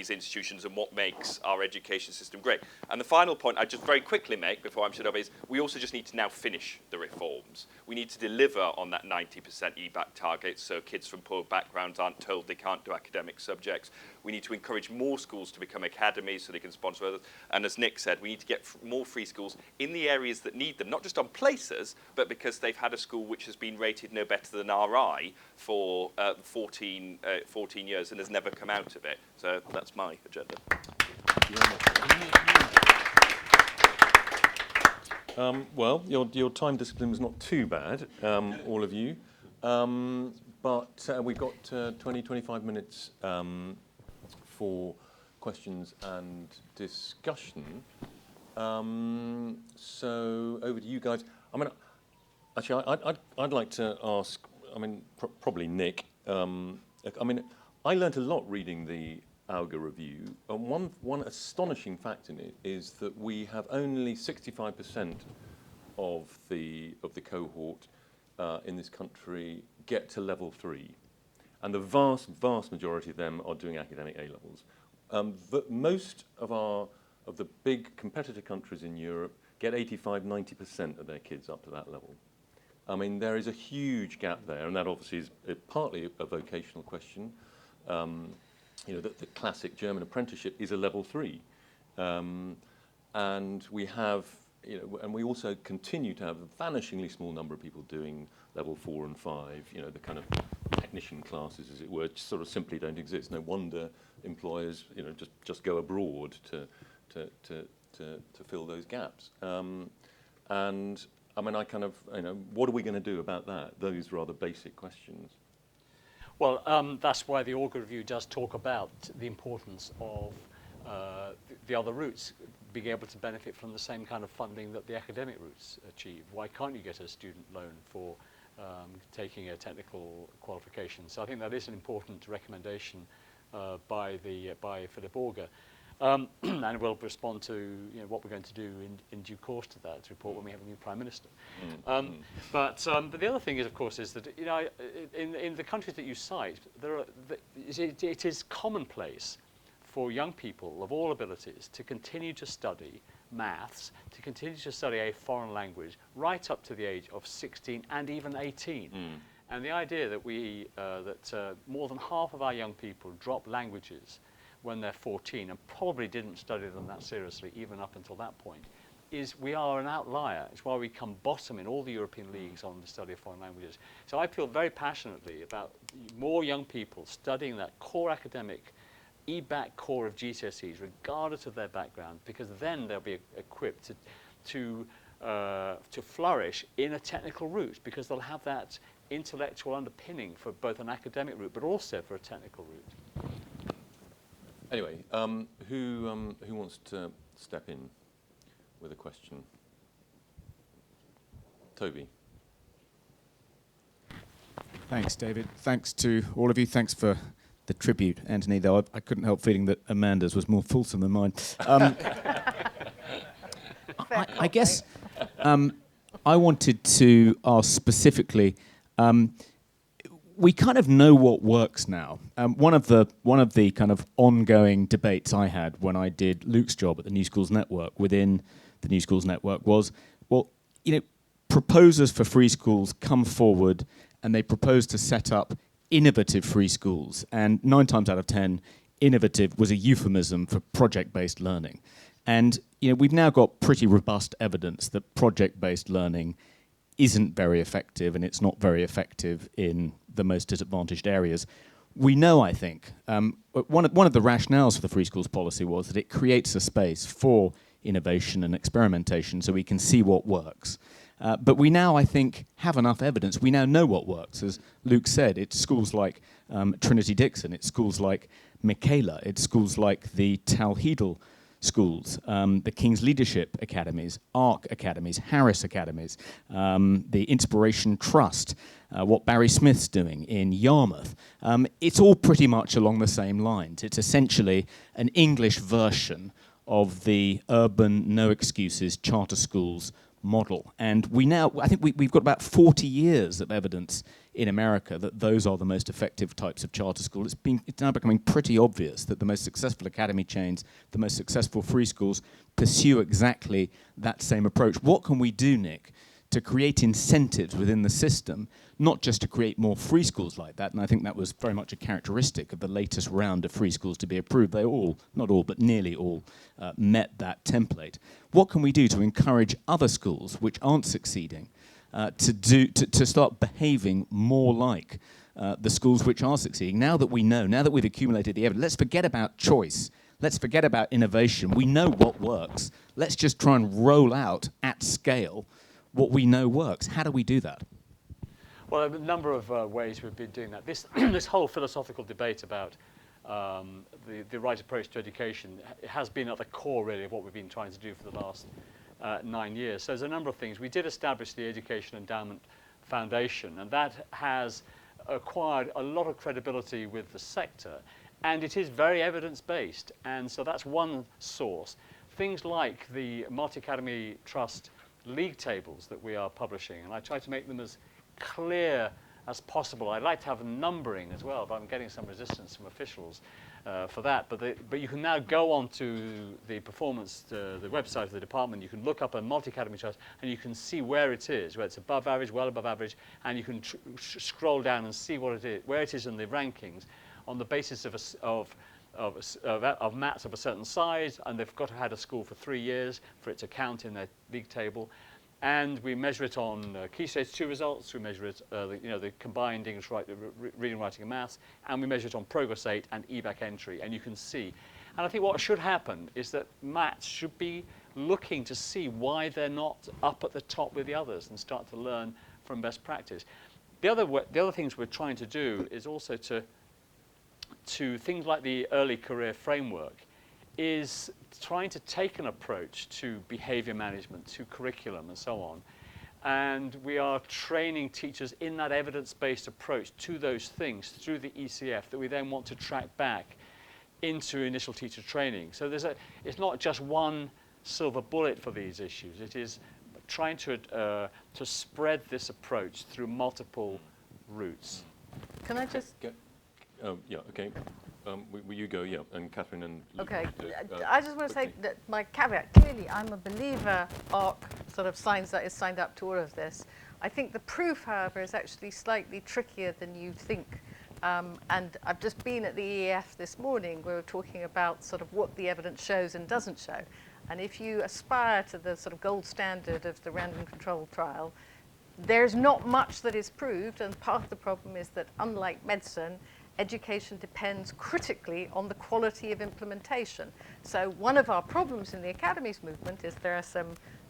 [SPEAKER 6] institutions and what makes our education system great. And the final point I just very quickly make before I'm shut up is we also just need to now finish the reforms. We need to deliver on that 90% EBAC target so kids from poor backgrounds aren't told they can't do academic subjects. We need to encourage more schools to become academies so they can sponsor others. And as Nick said, we need to get more free schools in the areas that need them, not just on places, but because they've had a school which has been rated no better than RI for 14 years and has never come out of it. So that's my agenda.
[SPEAKER 1] Thank you very much. Well, your time discipline was not too bad, all of you. But we've got 25 minutes for questions and discussion. So over to you guys. I mean, actually, I'd like to ask, I mean, probably Nick. I mean, I learnt a lot reading the Alga review, and one astonishing fact in it is that we have only 65% of the cohort in this country get to level 3, and the vast majority of them are doing academic A-levels. But most of the big competitor countries in Europe get 85-90% of their kids up to that level. I mean, there is a huge gap there, and that obviously is partly a vocational question. You know, the classic German apprenticeship is a level 3, and we have, you know, and we also continue to have a vanishingly small number of people doing level 4 and 5. You know, the kind of technician classes, as it were, sort of simply don't exist. No wonder employers, you know, just go abroad to fill those gaps. And I mean, I kind of, you know, what are we going to do about that? Those rather basic questions.
[SPEAKER 2] Well, that's why the Auger Review does talk about the importance of the other routes being able to benefit from the same kind of funding that the academic routes achieve. Why can't you get a student loan for taking a technical qualification? So I think that is an important recommendation by Philip Auger. And we'll respond to, you know, what we're going to do in due course to that report when we have a new Prime Minister. But the other thing is, of course, is that, you know, in the countries that you cite, it is commonplace for young people of all abilities to continue to study maths, to continue to study a foreign language right up to the age of 16 and even 18. And the idea that more than half of our young people drop languages when they're 14 and probably didn't study them that seriously even up until that point, is we are an outlier. It's why we come bottom in all the European leagues on the study of foreign languages. So I feel very passionately about more young people studying that core academic EBAC core of GCSEs, regardless of their background, because then they'll be equipped to flourish in a technical route, because they'll have that intellectual underpinning for both an academic route but also for a technical route.
[SPEAKER 1] Anyway, who wants to step in with a question? Toby.
[SPEAKER 7] Thanks, David. Thanks to all of you. Thanks for the tribute, Anthony, though I couldn't help feeling that Amanda's was more fulsome than mine. I guess I wanted to ask specifically, we kind of know what works now. One of the kind of ongoing debates I had when I did Luke's job at the New Schools Network within the New Schools Network was, well, you know, proposers for free schools come forward and they propose to set up innovative free schools. And 9 times out of 10, innovative was a euphemism for project-based learning. And you know, we've now got pretty robust evidence that project-based learning isn't very effective, and it's not very effective in the most disadvantaged areas. We know, I think, one of the rationales for the free schools policy was that it creates a space for innovation and experimentation so we can see what works. But we now, I think, have enough evidence. We now know what works. As Luke said, it's schools like Trinity Dixon, it's schools like Michaela, it's schools like the Talhidal schools, the King's Leadership Academies, ARC Academies, Harris Academies, the Inspiration Trust, what Barry Smith's doing in Yarmouth. It's all pretty much along the same lines. It's essentially an English version of the urban, no excuses charter schools model. And we now, I think we've got about 40 years of evidence in America that those are the most effective types of charter school. It's now becoming pretty obvious that the most successful academy chains, the most successful free schools, pursue exactly that same approach. What can we do, Nick, to create incentives within the system, not just to create more free schools like that? And I think that was very much a characteristic of the latest round of free schools to be approved. They all, not all, but nearly all, met that template. What can we do to encourage other schools which aren't succeeding to start behaving more like the schools which are succeeding? Now that we know, now that we've accumulated the evidence, let's forget about choice. Let's forget about innovation. We know what works. Let's just try and roll out at scale what we know works. How do we do that?
[SPEAKER 2] Well, a number of ways we've been doing that. This whole philosophical debate about the right approach to education has been at the core, really, of what we've been trying to do for the last 9 years. So there's a number of things. We did establish the Education Endowment Foundation, and that has acquired a lot of credibility with the sector, and it is very evidence-based. And so that's one source. Things like the Multi-Academy Trust league tables that we are publishing, and I try to make them as clear as possible. I'd like to have numbering as well, but I'm getting some resistance from officials for that. But you can now go on to the the website of the department. You can look up a multi-academy trust, and you can see where it is, where it's above average, well above average, and you can scroll down and see what it is, where it is in the rankings, on the basis of mats of a certain size, and they've got to have had a school for 3 years for it to count in their league table. And we measure it on Key Stage 2 results, we measure it, the combined English reading, writing and maths, and we measure it on Progress 8 and EBAC entry, and you can see. And I think what should happen is that maths should be looking to see why they're not up at the top with the others and start to learn from best practice. The other things we're trying to do is also to things like the early career framework, is trying to take an approach to behavior management, to curriculum and so on. And we are training teachers in that evidence-based approach to those things through the ECF that we then want to track back into initial teacher training. So it's not just one silver bullet for these issues. It is trying to spread this approach through multiple routes.
[SPEAKER 4] Can I just...
[SPEAKER 1] Yeah, okay. Will you go? Yeah, and Katharine and Luke.
[SPEAKER 4] Okay,
[SPEAKER 1] I
[SPEAKER 4] I just want to say that my caveat, clearly I'm a believer ARC sort of signed up to all of this. I think the proof, however, is actually slightly trickier than you think. And I've just been at the EEF this morning. We were talking about sort of what the evidence shows and doesn't show. And if you aspire to the sort of gold standard of the random control trial, there's not much that is proved, and part of the problem is that, unlike medicine, education depends critically on the quality of implementation. So one of our problems in the academies movement is there are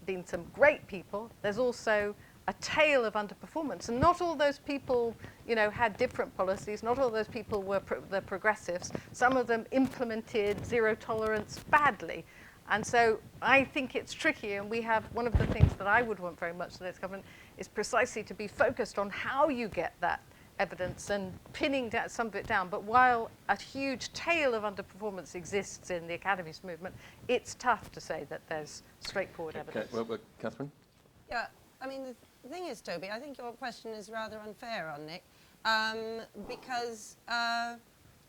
[SPEAKER 4] been some great people. There's also a tail of underperformance, and not all those people, had different policies. Not all those people were the progressives. Some of them implemented zero tolerance badly. And so I think it's tricky, and we have one of the things that I would want very much the next government is precisely to be focused on how you get that evidence and pinning some of it down. But while a huge tail of underperformance exists in the academies movement, it's tough to say that there's straightforward evidence.
[SPEAKER 1] Okay, well, Katharine?
[SPEAKER 5] Yeah, I mean, the thing is, Toby, I think your question is rather unfair on Nick, because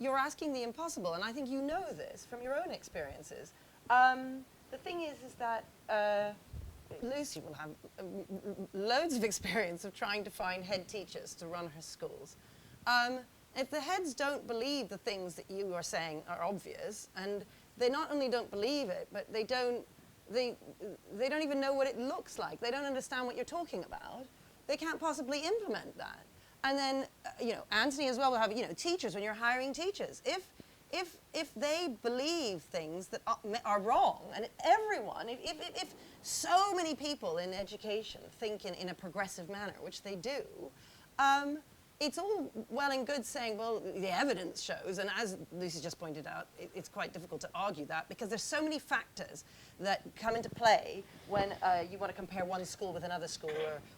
[SPEAKER 5] you're asking the impossible, and I think you know this from your own experiences. The thing is that Lucy will have loads of experience of trying to find head teachers to run her schools. If the heads don't believe the things that you are saying are obvious, and they not only don't believe it, but they don't even know what it looks like. They don't understand what you're talking about. They can't possibly implement that. And then, Anthony as well will have, teachers, when you're hiring teachers. If they believe things that are wrong, and everyone, if so many people in education think in a progressive manner, which they do, it's all well and good saying, well, the evidence shows, and as Lucy just pointed out, it's quite difficult to argue that because there's so many factors that come into play when you want to compare one school with another school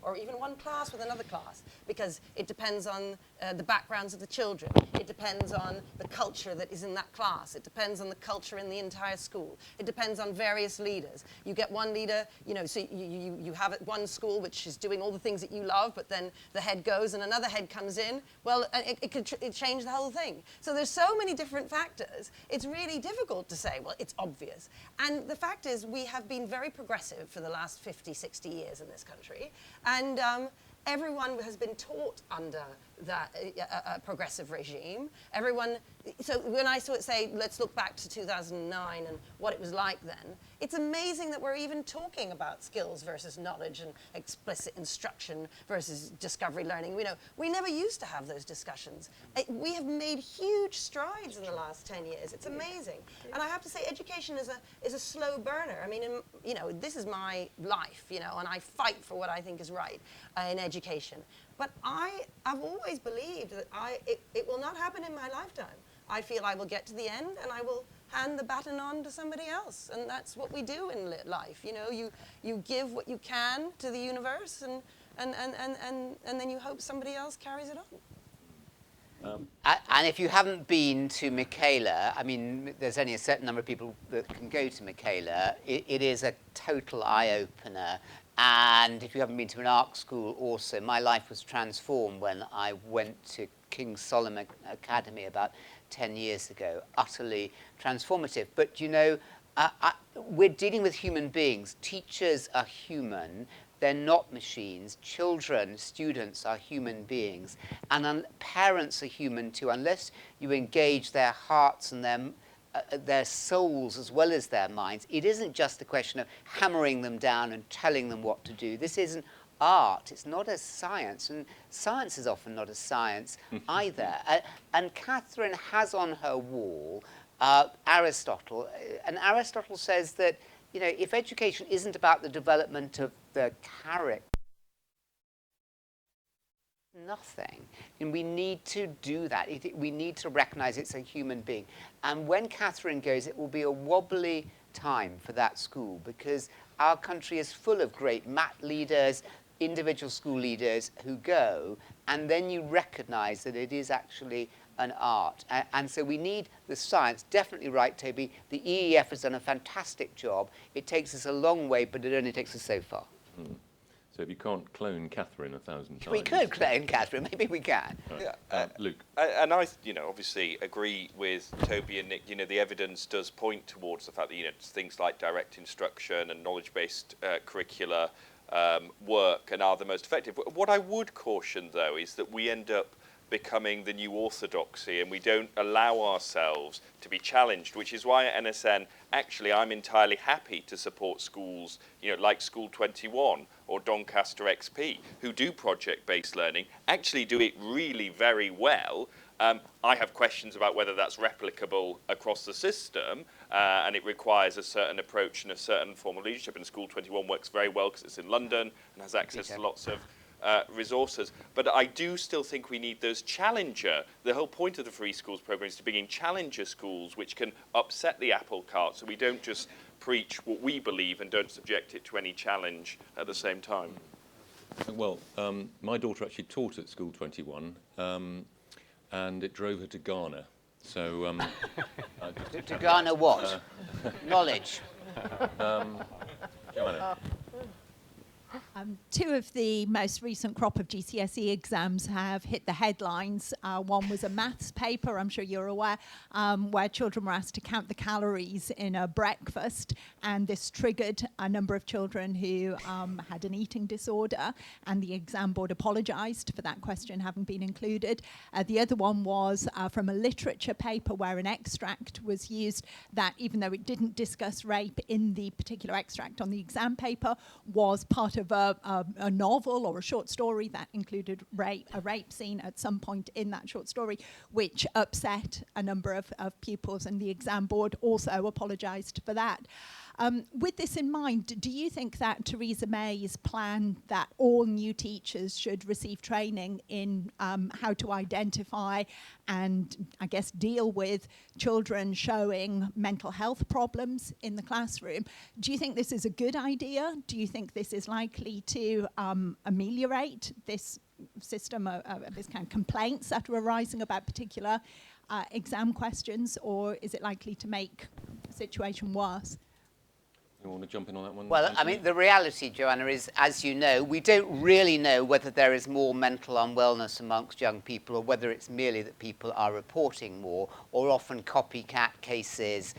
[SPEAKER 5] or even one class with another class, because it depends on the backgrounds of the children. It depends on the culture that is in that class. It depends on the culture in the entire school. It depends on various leaders. You get one leader, so you have at one school which is doing all the things that you love, but then the head goes and another head comes in. Well, it could change the whole thing. So there's so many different factors. It's really difficult to say, well, it's obvious. And the fact is, we have been very progressive for the last 50, 60 years in this country. And everyone has been taught under that progressive regime. So when I say, let's look back to 2009 and what it was like then, it's amazing that we're even talking about skills versus knowledge and explicit instruction versus discovery learning. We never used to have those discussions. We have made huge strides in the last 10 years. It's amazing. And I have to say, education is a slow burner. I mean, this is my life, and I fight for what I think is right in education. But I've always believed that it will not happen in my lifetime. I feel I will get to the end and I will hand the baton on to somebody else. And that's what we do in life. You give what you can to the universe and then you hope somebody else carries it on.
[SPEAKER 3] And if you haven't been to Michaela, I mean, there's only a certain number of people that can go to Michaela. It is a total eye-opener. And if you haven't been to an ARC school also, my life was transformed when I went to King Solomon Academy about 10 years ago. Utterly transformative. But we're dealing with human beings. Teachers are human. They're not machines. Children, students are human beings. And parents are human too. Unless you engage their hearts and their souls as well as their minds, it isn't just a question of hammering them down and telling them what to do. This isn't art. It's not a science. And science is often not a science either. And Katharine has on her wall Aristotle. And Aristotle says that, if education isn't about the development of the character, nothing. And we need to do that. We need to recognize it's a human being. And when Katharine goes, it will be a wobbly time for that school because our country is full of great MAT leaders, individual school leaders who go, and then you recognize that it is actually an art. And so we need the science. Definitely right, Toby. The EEF has done a fantastic job. It takes us a long way, but it only takes us so far.
[SPEAKER 1] Mm. So if you can't clone Katharine 1,000 times...
[SPEAKER 3] We could clone Katharine, maybe we can.
[SPEAKER 1] Right.
[SPEAKER 6] Yeah,
[SPEAKER 1] Luke.
[SPEAKER 6] And I, obviously agree with Toby and Nick. The evidence does point towards the fact that, things like direct instruction and knowledge-based curricula work and are the most effective. What I would caution, though, is that we end up becoming the new orthodoxy and we don't allow ourselves to be challenged, which is why at NSN, actually, I'm entirely happy to support schools, like School 21 or Doncaster XP, who do project-based learning, actually do it really very well. I have questions about whether that's replicable across the system, and it requires a certain approach and a certain form of leadership, and School 21 works very well because it's in London and has access to lots of resources. But I do still think we need those challenger. The whole point of the Free Schools programme is to bring in challenger schools which can upset the apple cart, so we don't just preach what we believe and don't subject it to any challenge at the same time.
[SPEAKER 1] Well, my daughter actually taught at School 21, and it drove her to Ghana. So
[SPEAKER 3] to garner what? Knowledge.
[SPEAKER 1] Joanna.
[SPEAKER 8] Two of the most recent crop of GCSE exams have hit the headlines. One was a maths paper, I'm sure you're aware, where children were asked to count the calories in a breakfast, and this triggered a number of children who had an eating disorder, and the exam board apologised for that question having been included. The other one was from a literature paper where an extract was used that, even though it didn't discuss rape in the particular extract on the exam paper, was part of of a novel or a short story that included a rape scene at some point in that short story, which upset a number of pupils, and the exam board also apologised for that. With this in mind, do you think that Theresa May's plan that all new teachers should receive training in how to identify and, I guess, deal with children showing mental health problems in the classroom, do you think this is a good idea? Do you think this is likely to ameliorate this system of this kind of complaints that are arising about particular exam questions, or is it likely to make the situation worse?
[SPEAKER 1] You want to jump in on that one?
[SPEAKER 3] Well,
[SPEAKER 1] Anthony?
[SPEAKER 3] I mean, the reality, Joanna, is, as you know, we don't really know whether there is more mental unwellness amongst young people or whether it's merely that people are reporting more, or often copycat cases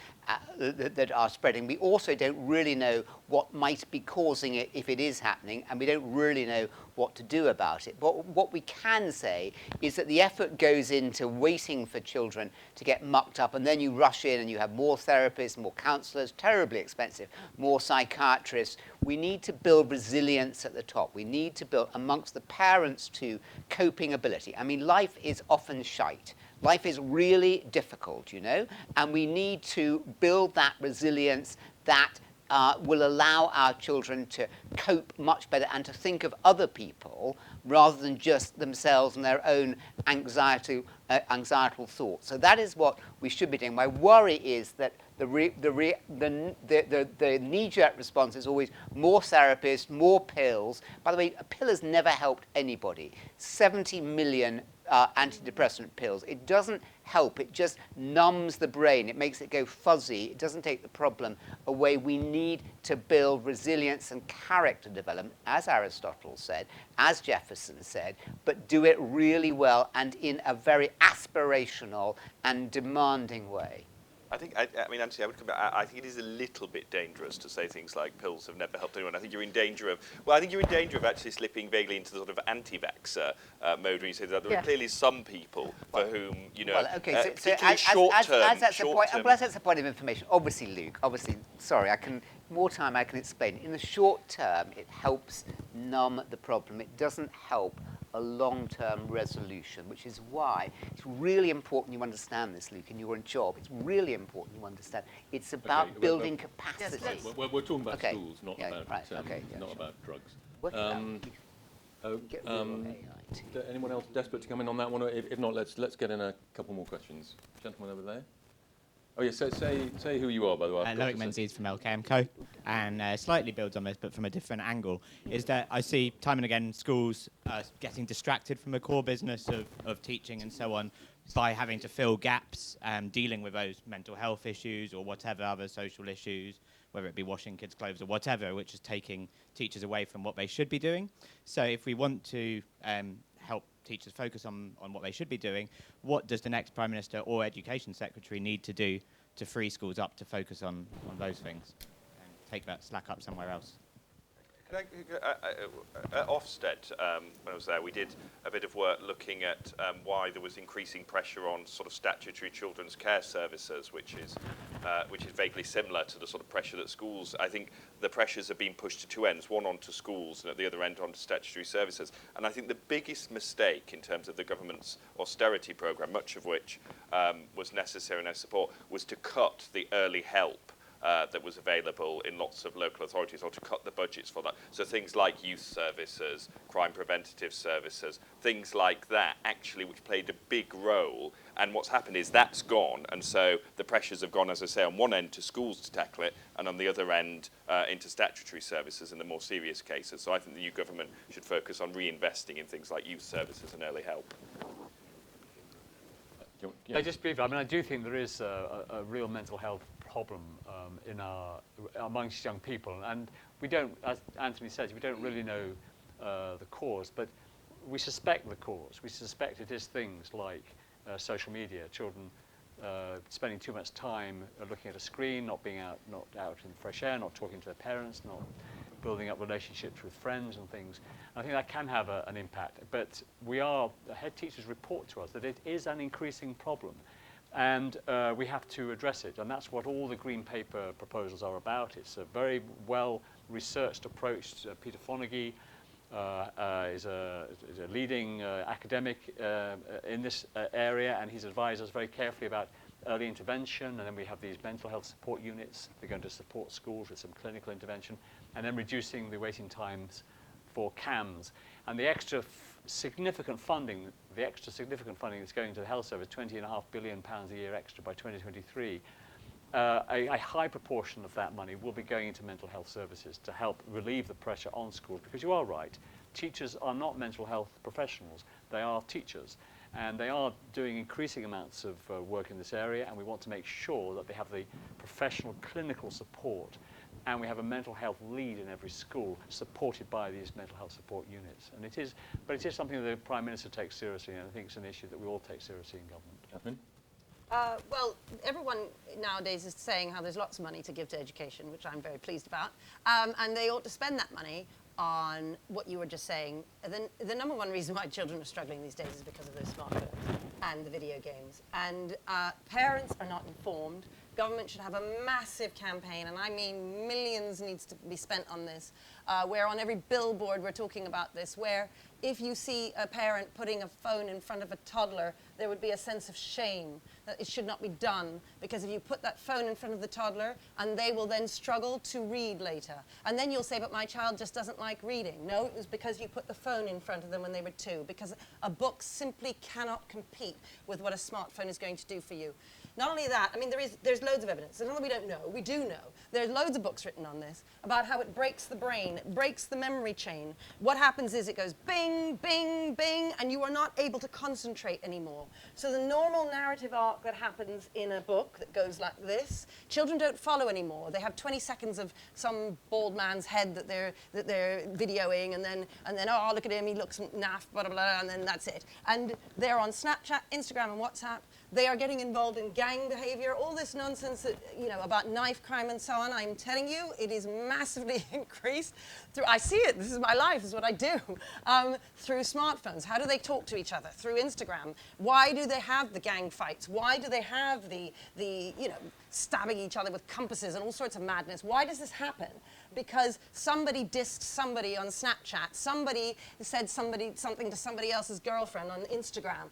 [SPEAKER 3] that are spreading. We also don't really know what might be causing it if it is happening, and we don't really know what to do about it. But what we can say is that the effort goes into waiting for children to get mucked up, and then you rush in and you have more therapists, more counsellors, terribly expensive, more psychiatrists. We need to build resilience at the top. We need to build amongst the parents too coping ability. I mean, life is often shite. Life is really difficult, you know, and we need to build that resilience that will allow our children to cope much better and to think of other people rather than just themselves and their own anxietal thoughts. So that is what we should be doing. My worry is that the knee-jerk response is always more therapists, more pills. By the way, a pill has never helped anybody. 70 million antidepressant pills. It doesn't help. It just numbs the brain. It makes it go fuzzy. It doesn't take the problem away. We need to build resilience and character development, as Aristotle said, as Jefferson said, but do it really well and in a very aspirational and demanding way.
[SPEAKER 6] I mean, Anthony, I would come back. I think it is a little bit dangerous to say things like pills have never helped anyone. I think you're in danger of, actually slipping vaguely into the sort of anti-vaxxer mode when you say that there are clearly some people for whom, you know,
[SPEAKER 3] well, okay,
[SPEAKER 6] particularly short-term.
[SPEAKER 3] Well, that's a point of information. Obviously, Luke, sorry, I can explain. In the short term, it helps numb the problem. It doesn't help a long-term resolution, which is why it's really important you understand this, Luke, in your job. It's really important you understand. It's about building capacity.
[SPEAKER 1] Yes, we're talking about schools, not about drugs. Anyone else desperate to come in on that one? Or if not, let's get in a couple more questions. Gentleman over there. Oh yes, say who you are, by the way.
[SPEAKER 9] Loic Menzies from LKM Co. And slightly builds on this, but from a different angle, is that I see time and again schools getting distracted from the core business of teaching and so on by having to fill gaps, dealing with those mental health issues or whatever other social issues, whether it be washing kids' clothes or whatever, which is taking teachers away from what they should be doing. So if we want to help teachers focus on what they should be doing, what does the next Prime Minister or Education Secretary need to do to free schools up to focus on those things and take that slack up somewhere else?
[SPEAKER 6] At Ofsted, when I was there, we did a bit of work looking at why there was increasing pressure on sort of statutory children's care services, which is vaguely similar to the sort of pressure that schools. I think the pressures have been pushed to two ends, one onto schools and at the other end onto statutory services. And I think the biggest mistake in terms of the government's austerity programme, much of which was necessary and no support, was to cut the early help that was available in lots of local authorities, or to cut the budgets for that. So things like youth services, crime preventative services, things like that, actually, which played a big role. And what's happened is that's gone, and so the pressures have gone, as I say, on one end to schools to tackle it, and on the other end into statutory services in the more serious cases. So I think the new government should focus on reinvesting in things like youth services and early help.
[SPEAKER 2] I just briefly, I mean, I do think there is a real mental health problem amongst young people, and we don't, as Anthony says, we don't really know the cause, but we suspect the cause. We suspect it is things like social media, children spending too much time looking at a screen, not out in the fresh air, not talking to their parents, not building up relationships with friends and things. I think that can have an impact, but the head teachers report to us that it is an increasing problem, and we have to address it, and that's what all the Green Paper proposals are about. It's a very well researched approach. Peter Fonagy is a leading academic in this area, and he's advised us very carefully about early intervention, and then we have these mental health support units. We're going to support schools with some clinical intervention, and then reducing the waiting times for CAMS. And the extra significant funding that's going to the health service, £20.5 billion a year extra by 2023, a high proportion of that money will be going into mental health services to help relieve the pressure on schools, because you are right, teachers are not mental health professionals, they are teachers. And they are doing increasing amounts of work in this area, and we want to make sure that they have the professional clinical support, and we have a mental health lead in every school supported by these mental health support units. And it is something that the Prime Minister takes seriously, and I think it's an issue that we all take seriously in government.
[SPEAKER 1] Katharine?
[SPEAKER 5] Well, everyone nowadays is saying how there's lots of money to give to education, which I'm very pleased about, and they ought to spend that money on what you were just saying. The number one reason why children are struggling these days is because of those smartphones and the video games. And parents are not informed. Government should have a massive campaign, and I mean millions needs to be spent on this, where on every billboard we're talking about this, where if you see a parent putting a phone in front of a toddler, there would be a sense of shame that it should not be done, because if you put that phone in front of the toddler, and they will then struggle to read later. And then you'll say, but my child just doesn't like reading. No, it was because you put the phone in front of them when they were 2, because a book simply cannot compete with what a smartphone is going to do for you. Not only that, I mean, there's loads of evidence. It's not that we don't know, we do know. There's loads of books written on this about how it breaks the brain, it breaks the memory chain. What happens is it goes bing, bing, bing, and you are not able to concentrate anymore. So the normal narrative arc that happens in a book that goes like this, children don't follow anymore. They have 20 seconds of some bald man's head that they're videoing, and then oh, look at him, he looks naff, blah, blah, blah, and then that's it. And they're on Snapchat, Instagram, and WhatsApp. They are getting involved in gang behavior, all this nonsense that, about knife crime and so on. I'm telling you, it is massively increased. I see it. This is my life. This is what I do. Through smartphones. How do they talk to each other? Through Instagram. Why do they have the gang fights? Why do they have the stabbing each other with compasses and all sorts of madness? Why does this happen? Because somebody dissed somebody on Snapchat. Somebody said something to somebody else's girlfriend on Instagram.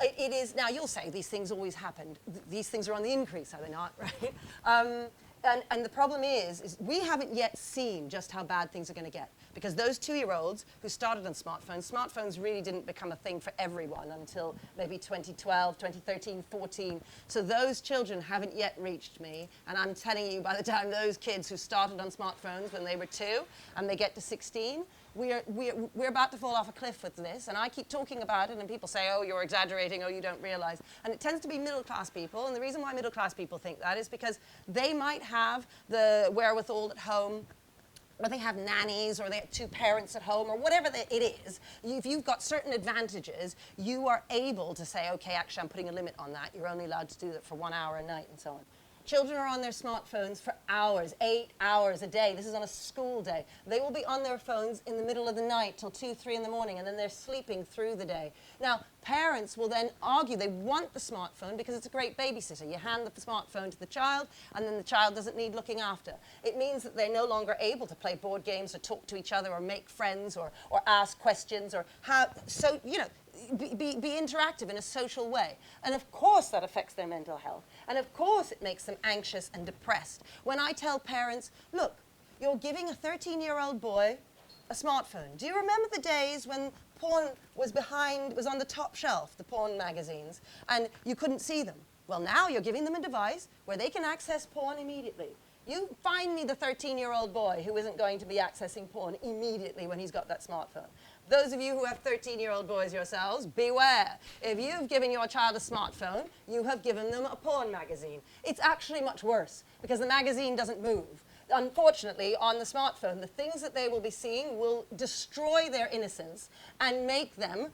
[SPEAKER 5] It is, now you'll say these things always happened. These things are on the increase, are they not, right? And the problem is we haven't yet seen just how bad things are going to get. Because those 2-year-olds who started on smartphones really didn't become a thing for everyone until maybe 2012, 2013, 14. So those children haven't yet reached me. And I'm telling you, by the time those kids who started on smartphones when they were 2 and they get to 16, we're about to fall off a cliff with this. And I keep talking about it, and people say, oh, you're exaggerating, oh, you don't realize. And it tends to be middle-class people. And the reason why middle-class people think that is because they might have the wherewithal at home, or they have nannies, or they have 2 parents at home, or whatever it is. If you've got certain advantages, you are able to say, okay, actually, I'm putting a limit on that. You're only allowed to do that for 1 hour a night, and so on. Children are on their smartphones for hours, 8 hours a day. This is on a school day. They will be on their phones in the middle of the night till 2, 3 in the morning, and then they're sleeping through the day. Now, parents will then argue they want the smartphone because it's a great babysitter. You hand the smartphone to the child, and then the child doesn't need looking after. It means that they're no longer able to play board games or talk to each other or make friends or ask questions or be interactive in a social way. And of course that affects their mental health. And of course it makes them anxious and depressed. When I tell parents, look, you're giving a 13-year-old boy a smartphone. Do you remember the days when porn was on the top shelf, the porn magazines, and you couldn't see them? Well, now you're giving them a device where they can access porn immediately. You find me the 13-year-old boy who isn't going to be accessing porn immediately when he's got that smartphone. Those of you who have 13-year-old boys yourselves, beware. If you've given your child a smartphone, you have given them a porn magazine. It's actually much worse because the magazine doesn't move. Unfortunately, on the smartphone, the things that they will be seeing will destroy their innocence and make them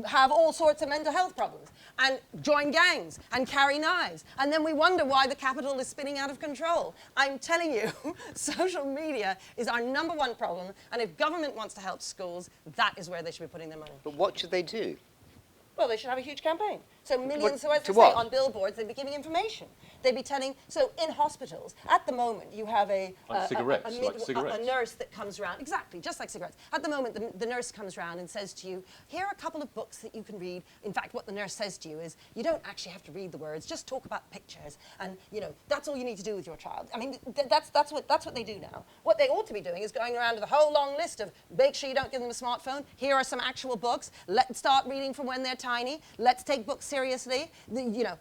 [SPEAKER 5] have all sorts of mental health problems and join gangs and carry knives. And then we wonder why the capital is spinning out of control. I'm telling you, social media is our #1 problem. And if government wants to help schools, that is where they should be putting their money.
[SPEAKER 3] But what should they do?
[SPEAKER 5] Well, they should have a huge campaign. So millions, so as
[SPEAKER 3] to
[SPEAKER 5] I say,
[SPEAKER 3] what?
[SPEAKER 5] on billboards, they'd be giving information. They'd be telling, so in hospitals, at the moment, you have a nurse that comes around, exactly, just like cigarettes. At the moment, the nurse comes around and says to you, here are a couple of books that you can read. In fact, what the nurse says to you is, you don't actually have to read the words, just talk about pictures, and, you know, that's all you need to do with your child. I mean, that's what they do now. What they ought to be doing is going around with a whole long list of, make sure you don't give them a smartphone, here are some actual books, let's start reading from when they're tiny, let's take books seriously, you know,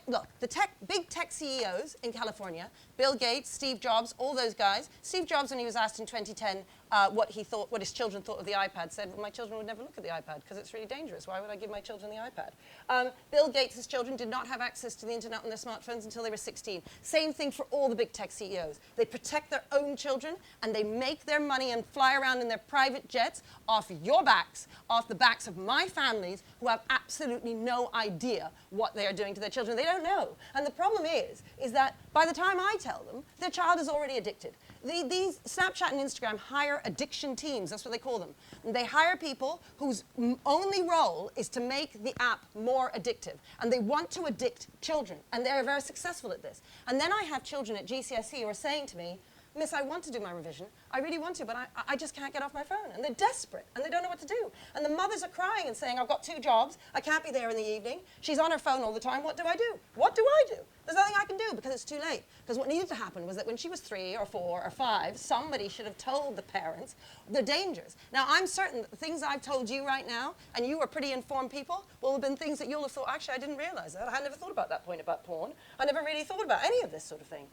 [SPEAKER 5] look, the big tech CEOs in California, Bill Gates, Steve Jobs, all those guys. Steve Jobs, when he was asked in 2010 what his children thought of the iPad, said, well, my children would never look at the iPad because it's really dangerous. Why would I give my children the iPad? Bill Gates' children did not have access to the internet on their smartphones until they were 16. Same thing for all the big tech CEOs. They protect their own children and they make their money and fly around in their private jets off your backs, off the backs of my families who have absolutely no idea what they are doing to their children. They don't know. And the problem is that by the time I tell them, their child is already addicted. These Snapchat and Instagram hire addiction teams, that's what they call them. And they hire people whose only role is to make the app more addictive. And they want to addict children, and they're very successful at this. And then I have children at GCSE who are saying to me, Miss, I want to do my revision. I really want to, but I just can't get off my phone. And they're desperate, and they don't know what to do. And the mothers are crying and saying, I've got 2 jobs. I can't be there in the evening. She's on her phone all the time. What do I do? What do I do? There's nothing I can do because it's too late. Because what needed to happen was that when she was 3 or 4 or 5, somebody should have told the parents the dangers. Now, I'm certain that the things I've told you right now, and you are pretty informed people, will have been things that you'll have thought, actually, I didn't realize that. I had never thought about that point about porn. I never really thought about any of this sort of thing.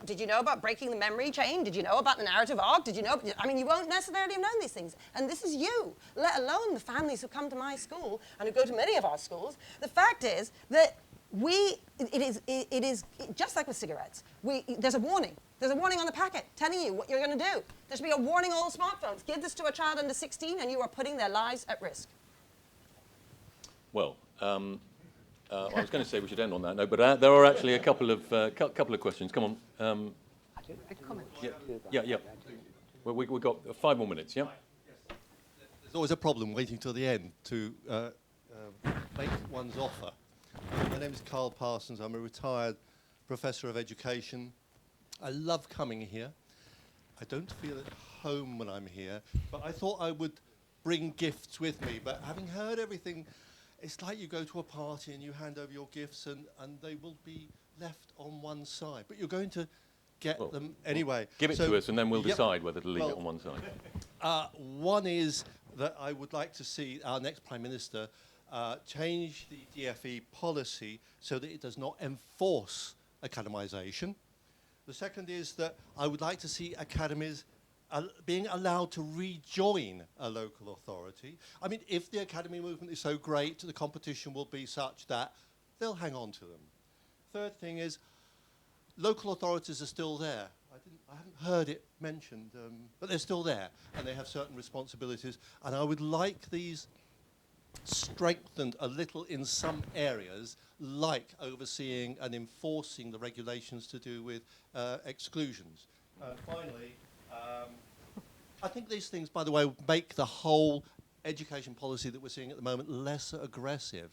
[SPEAKER 5] Did you know about breaking the memory chain? Did you know about the narrative arc? Did you know? I mean, you won't necessarily have known these things. And this is you, let alone the families who come to my school and who go to many of our schools. The fact is that it is just like with cigarettes. There's a warning. There's a warning on the packet telling you what you're going to do. There should be a warning on all smartphones. Give this to a child under 16 and you are putting their lives at risk.
[SPEAKER 1] Well, I was going to say we should end on that note, but there are actually a couple of questions. Come on. Yeah. Well, we've got 5 more minutes, yeah?
[SPEAKER 10] There's always a problem waiting till the end to make one's offer. My name is Carl Parsons. I'm a retired professor of education. I love coming here. I don't feel at home when I'm here, but I thought I would bring gifts with me. But having heard everything, it's like you go to a party and you hand over your gifts and they will be left on one side. But you're going to get them anyway.
[SPEAKER 1] Give it to us and then we'll decide whether to leave it on one side.
[SPEAKER 10] One is that I would like to see our next Prime Minister change the DFE policy so that it does not enforce academisation. The second is that I would like to see academies being allowed to rejoin a local authority. I mean, if the academy movement is so great, the competition will be such that they'll hang on to them. Third thing is, local authorities are still there. I haven't heard it mentioned, but they're still there, and they have certain responsibilities. And I would like these strengthened a little in some areas, like overseeing and enforcing the regulations to do with exclusions. Finally, I think these things, by the way, make the whole education policy that we're seeing at the moment less aggressive,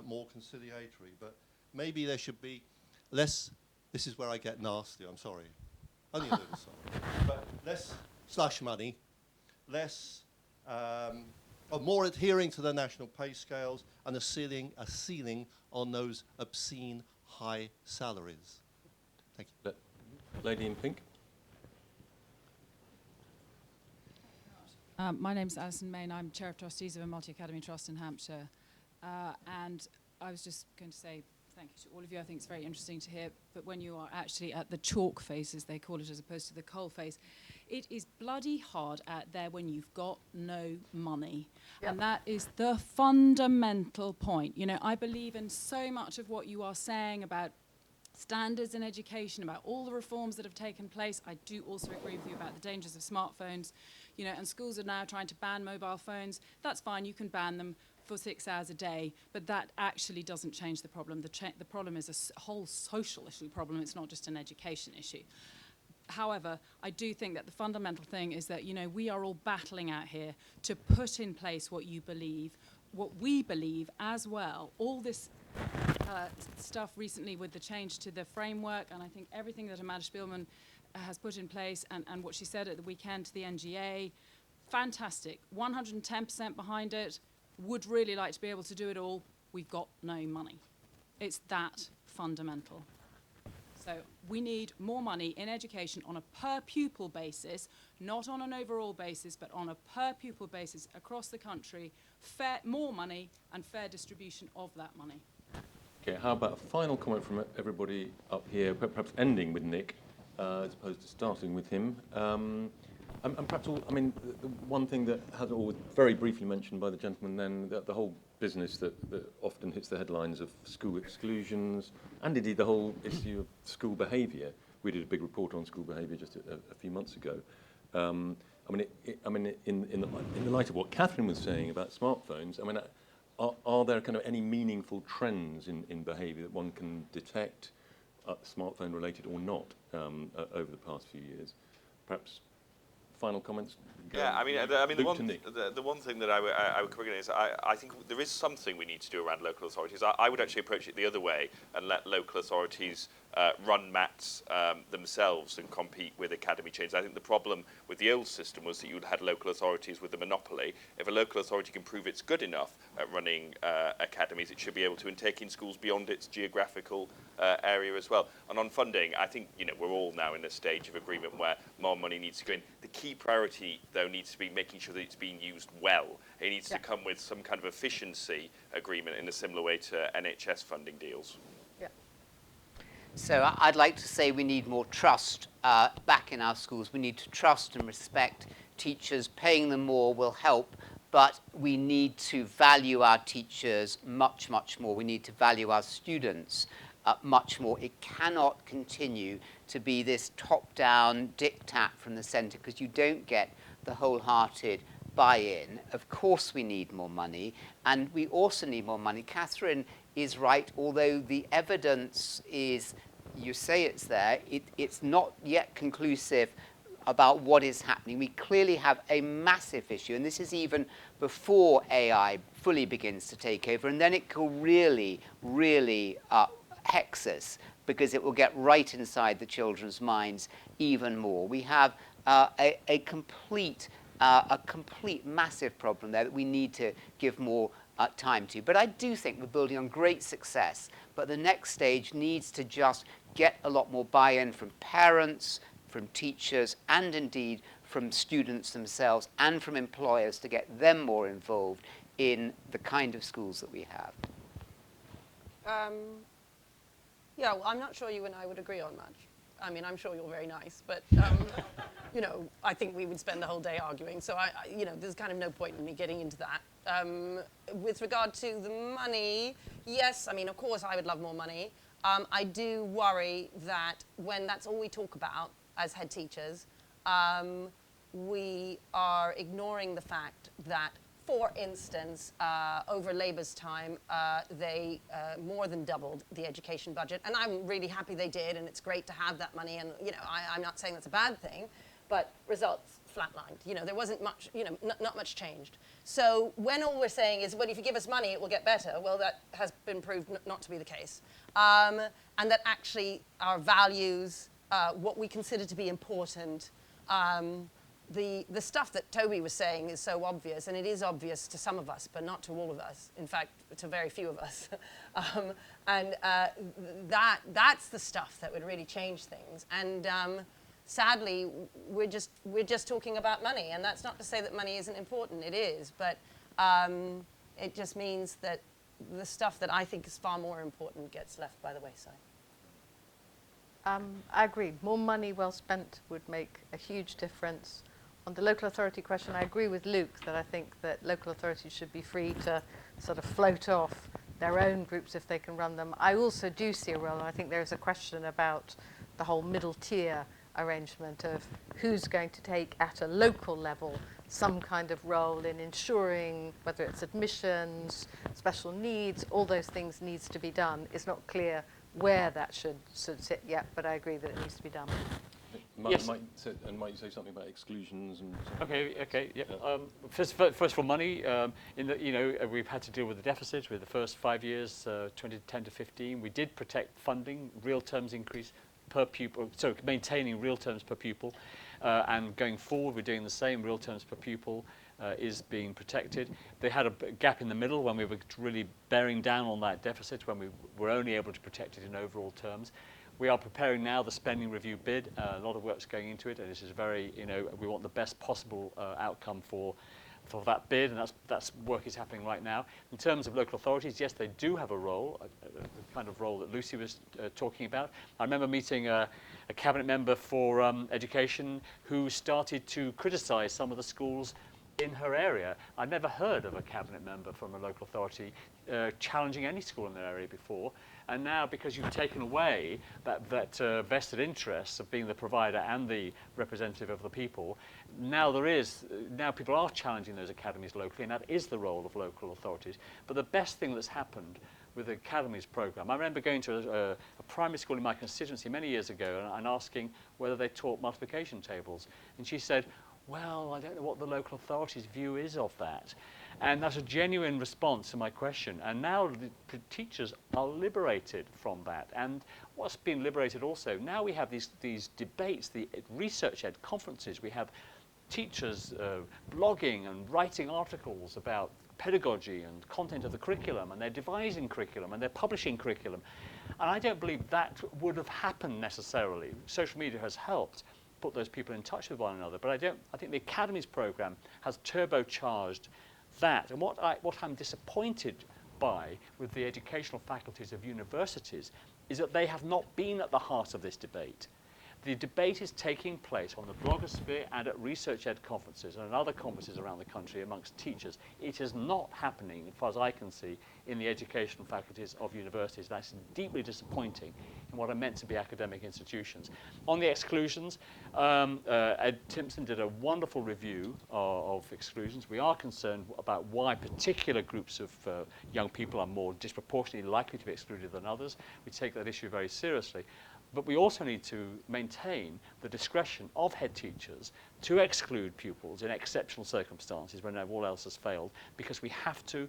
[SPEAKER 10] more conciliatory. But maybe there should be less, this is where I get nasty, I'm sorry. Only a little sorry. But less slush money, less, or more adhering to the national pay scales and a ceiling on those obscene high salaries. Thank you.
[SPEAKER 1] Lady in pink.
[SPEAKER 11] My name's Alison Main. I'm Chair of Trustees of a Multi-Academy Trust in Hampshire. And I was just going to say thank you to all of you. I think it's very interesting to hear. But when you are actually at the chalk face, as they call it, as opposed to the coal face, it is bloody hard out there when you've got no money. Yep. And that is the fundamental point. You know, I believe in so much of what you are saying about standards in education, about all the reforms that have taken place. I do also agree with you about the dangers of smartphones, you know, and schools are now trying to ban mobile phones. That's fine, you can ban them for 6 hours a day, but that actually doesn't change the problem. The problem is a whole social issue problem. It's not just an education issue. However, I do think that the fundamental thing is that, you know, we are all battling out here to put in place what you believe what we believe as well, all this stuff recently with the change to the framework, and I think everything that Amanda Spielman has put in place, and what she said at the weekend to the NGA, fantastic, 110% behind it, would really like to be able to do it all. We've got no money. It's that fundamental. So we need more money in education on a per pupil basis, not on an overall basis, but on a per pupil basis across the country, more money and fair distribution of that money.
[SPEAKER 1] Okay, how about a final comment from everybody up here, perhaps ending with Nick, as opposed to starting with him. And perhaps, the one thing that has always very briefly mentioned by the gentleman then, the whole business that often hits the headlines of school exclusions, and indeed the whole issue of school behaviour. We did a big report on school behaviour just a few months ago. In the light of what Katharine was saying about smartphones, are there kind of any meaningful trends in behaviour that one can detect, smartphone related or not, over the past few years? Perhaps final comments?
[SPEAKER 6] Yeah, the one thing that I would cover is I think there is something we need to do around local authorities. I would actually approach it the other way and let local authorities run mats themselves and compete with academy chains. I think the problem with the old system was that you had local authorities with a monopoly. If a local authority can prove it's good enough at running academies, it should be able to, and taking schools beyond its geographical area as well. And on funding, I think we're all now in a stage of agreement where more money needs to go in. The key priority, though, needs to be making sure that it's being used well. It needs to come with some kind of efficiency agreement in a similar way to NHS funding deals.
[SPEAKER 3] So I'd like to say we need more trust back in our schools. We need to trust and respect teachers. Paying them more will help, but we need to value our teachers much, much more. We need to value our students much more. It cannot continue to be this top-down diktat from the centre, because you don't get the wholehearted buy-in. Of course we need more money, and we also need more money. Katharine is right, although the evidence is, you say it's there, it's not yet conclusive about what is happening. We clearly have a massive issue, and this is even before AI fully begins to take over, and then it will really, really hex us, because it will get right inside the children's minds even more. We have a complete massive problem there that we need to give more time to. But I do think we're building on great success. But the next stage needs to just get a lot more buy-in from parents, from teachers, and indeed from students themselves, and from employers, to get them more involved in the kind of schools that we have.
[SPEAKER 5] Yeah, well, I'm not sure you and I would agree on much. I mean, I'm sure you're very nice, but I think we would spend the whole day arguing. So there's kind of no point in me getting into that. With regard to the money, yes, of course I would love more money. I do worry that when that's all we talk about as head teachers, we are ignoring the fact that, for instance, over Labour's time, they more than doubled the education budget. And I'm really happy they did, and it's great to have that money. And, I'm not saying that's a bad thing, but results flatlined. There wasn't much, not much changed. So when all we're saying is, well, if you give us money, it will get better, well, that has been proved not to be the case. And that actually our values, what we consider to be important, the stuff that Toby was saying is so obvious, and it is obvious to some of us, but not to all of us. In fact, to very few of us. That's the stuff that would really change things. And sadly, we're just talking about money, and that's not to say that money isn't important. It is, but it just means that the stuff that I think is far more important gets left by the wayside.
[SPEAKER 4] I agree. More money well spent would make a huge difference. On the local authority question, I agree with Luke that I think that local authorities should be free to sort of float off their own groups if they can run them. I also do see a role, and I think there is a question about the whole middle tier arrangement of who's going to take at a local level some kind of role in ensuring whether it's admissions, special needs, all those things needs to be done. It's not clear where that should sit yet, but I agree that it needs to be done.
[SPEAKER 2] Yes.
[SPEAKER 1] Might you say something about exclusions and?
[SPEAKER 2] Okay, yeah. First of all, money. We've had to deal with the deficit with the first 5 years, 2010 to 15. We did protect funding, real terms increase per pupil, so maintaining real terms per pupil, and going forward, we're doing the same. Real terms per pupil is being protected. They had a gap in the middle when we were really bearing down on that deficit, when we were only able to protect it in overall terms. We are preparing now the spending review bid. A lot of work's going into it, and this is very, we want the best possible outcome for that bid, and that's work is happening right now. In terms of local authorities, yes, they do have a role, the kind of role that Lucy was talking about. I remember meeting a cabinet member for education who started to criticise some of the schools in her area. I'd never heard of a cabinet member from a local authority challenging any school in their area before. And now, because you've taken away that vested interest of being the provider and the representative of the people, now people are challenging those academies locally, and that is the role of local authorities. But the best thing that's happened with the academies program, I remember going to a primary school in my constituency many years ago and asking whether they taught multiplication tables. And she said, well, I don't know what the local authority's view is of that. And that's a genuine response to my question. And now the teachers are liberated from that. And what's been liberated also, now we have these debates, the research-ed conferences. We have teachers blogging and writing articles about pedagogy and content of the curriculum, and they're devising curriculum, and they're publishing curriculum. And I don't believe that would have happened necessarily. Social media has helped put those people in touch with one another, but I think the Academies programme has turbocharged that. And what I'm disappointed by with the educational faculties of universities is that they have not been at the heart of this debate. The debate is taking place on the blogosphere and at research-ed conferences and other conferences around the country amongst teachers. It is not happening, as far as I can see, in the educational faculties of universities. That's deeply disappointing in what are meant to be academic institutions. On the exclusions, Ed Timpson did a wonderful review of exclusions. We are concerned about why particular groups of young people are more disproportionately likely to be excluded than others. We take that issue very seriously. But we also need to maintain the discretion of head teachers to exclude pupils in exceptional circumstances when all else has failed, because we have to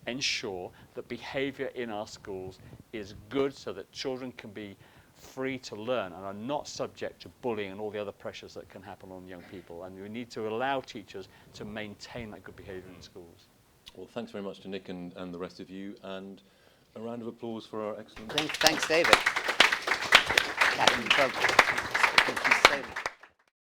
[SPEAKER 2] ensure that behaviour in our schools is good so that children can be free to learn and are not subject to bullying and all the other pressures that can happen on young people. And we need to allow teachers to maintain that good behaviour in schools.
[SPEAKER 1] Well, thanks very much to Nick and the rest of you, and a round of applause for our excellent...
[SPEAKER 3] Thanks, David. Katharine Birbalsingh. Thank you so much.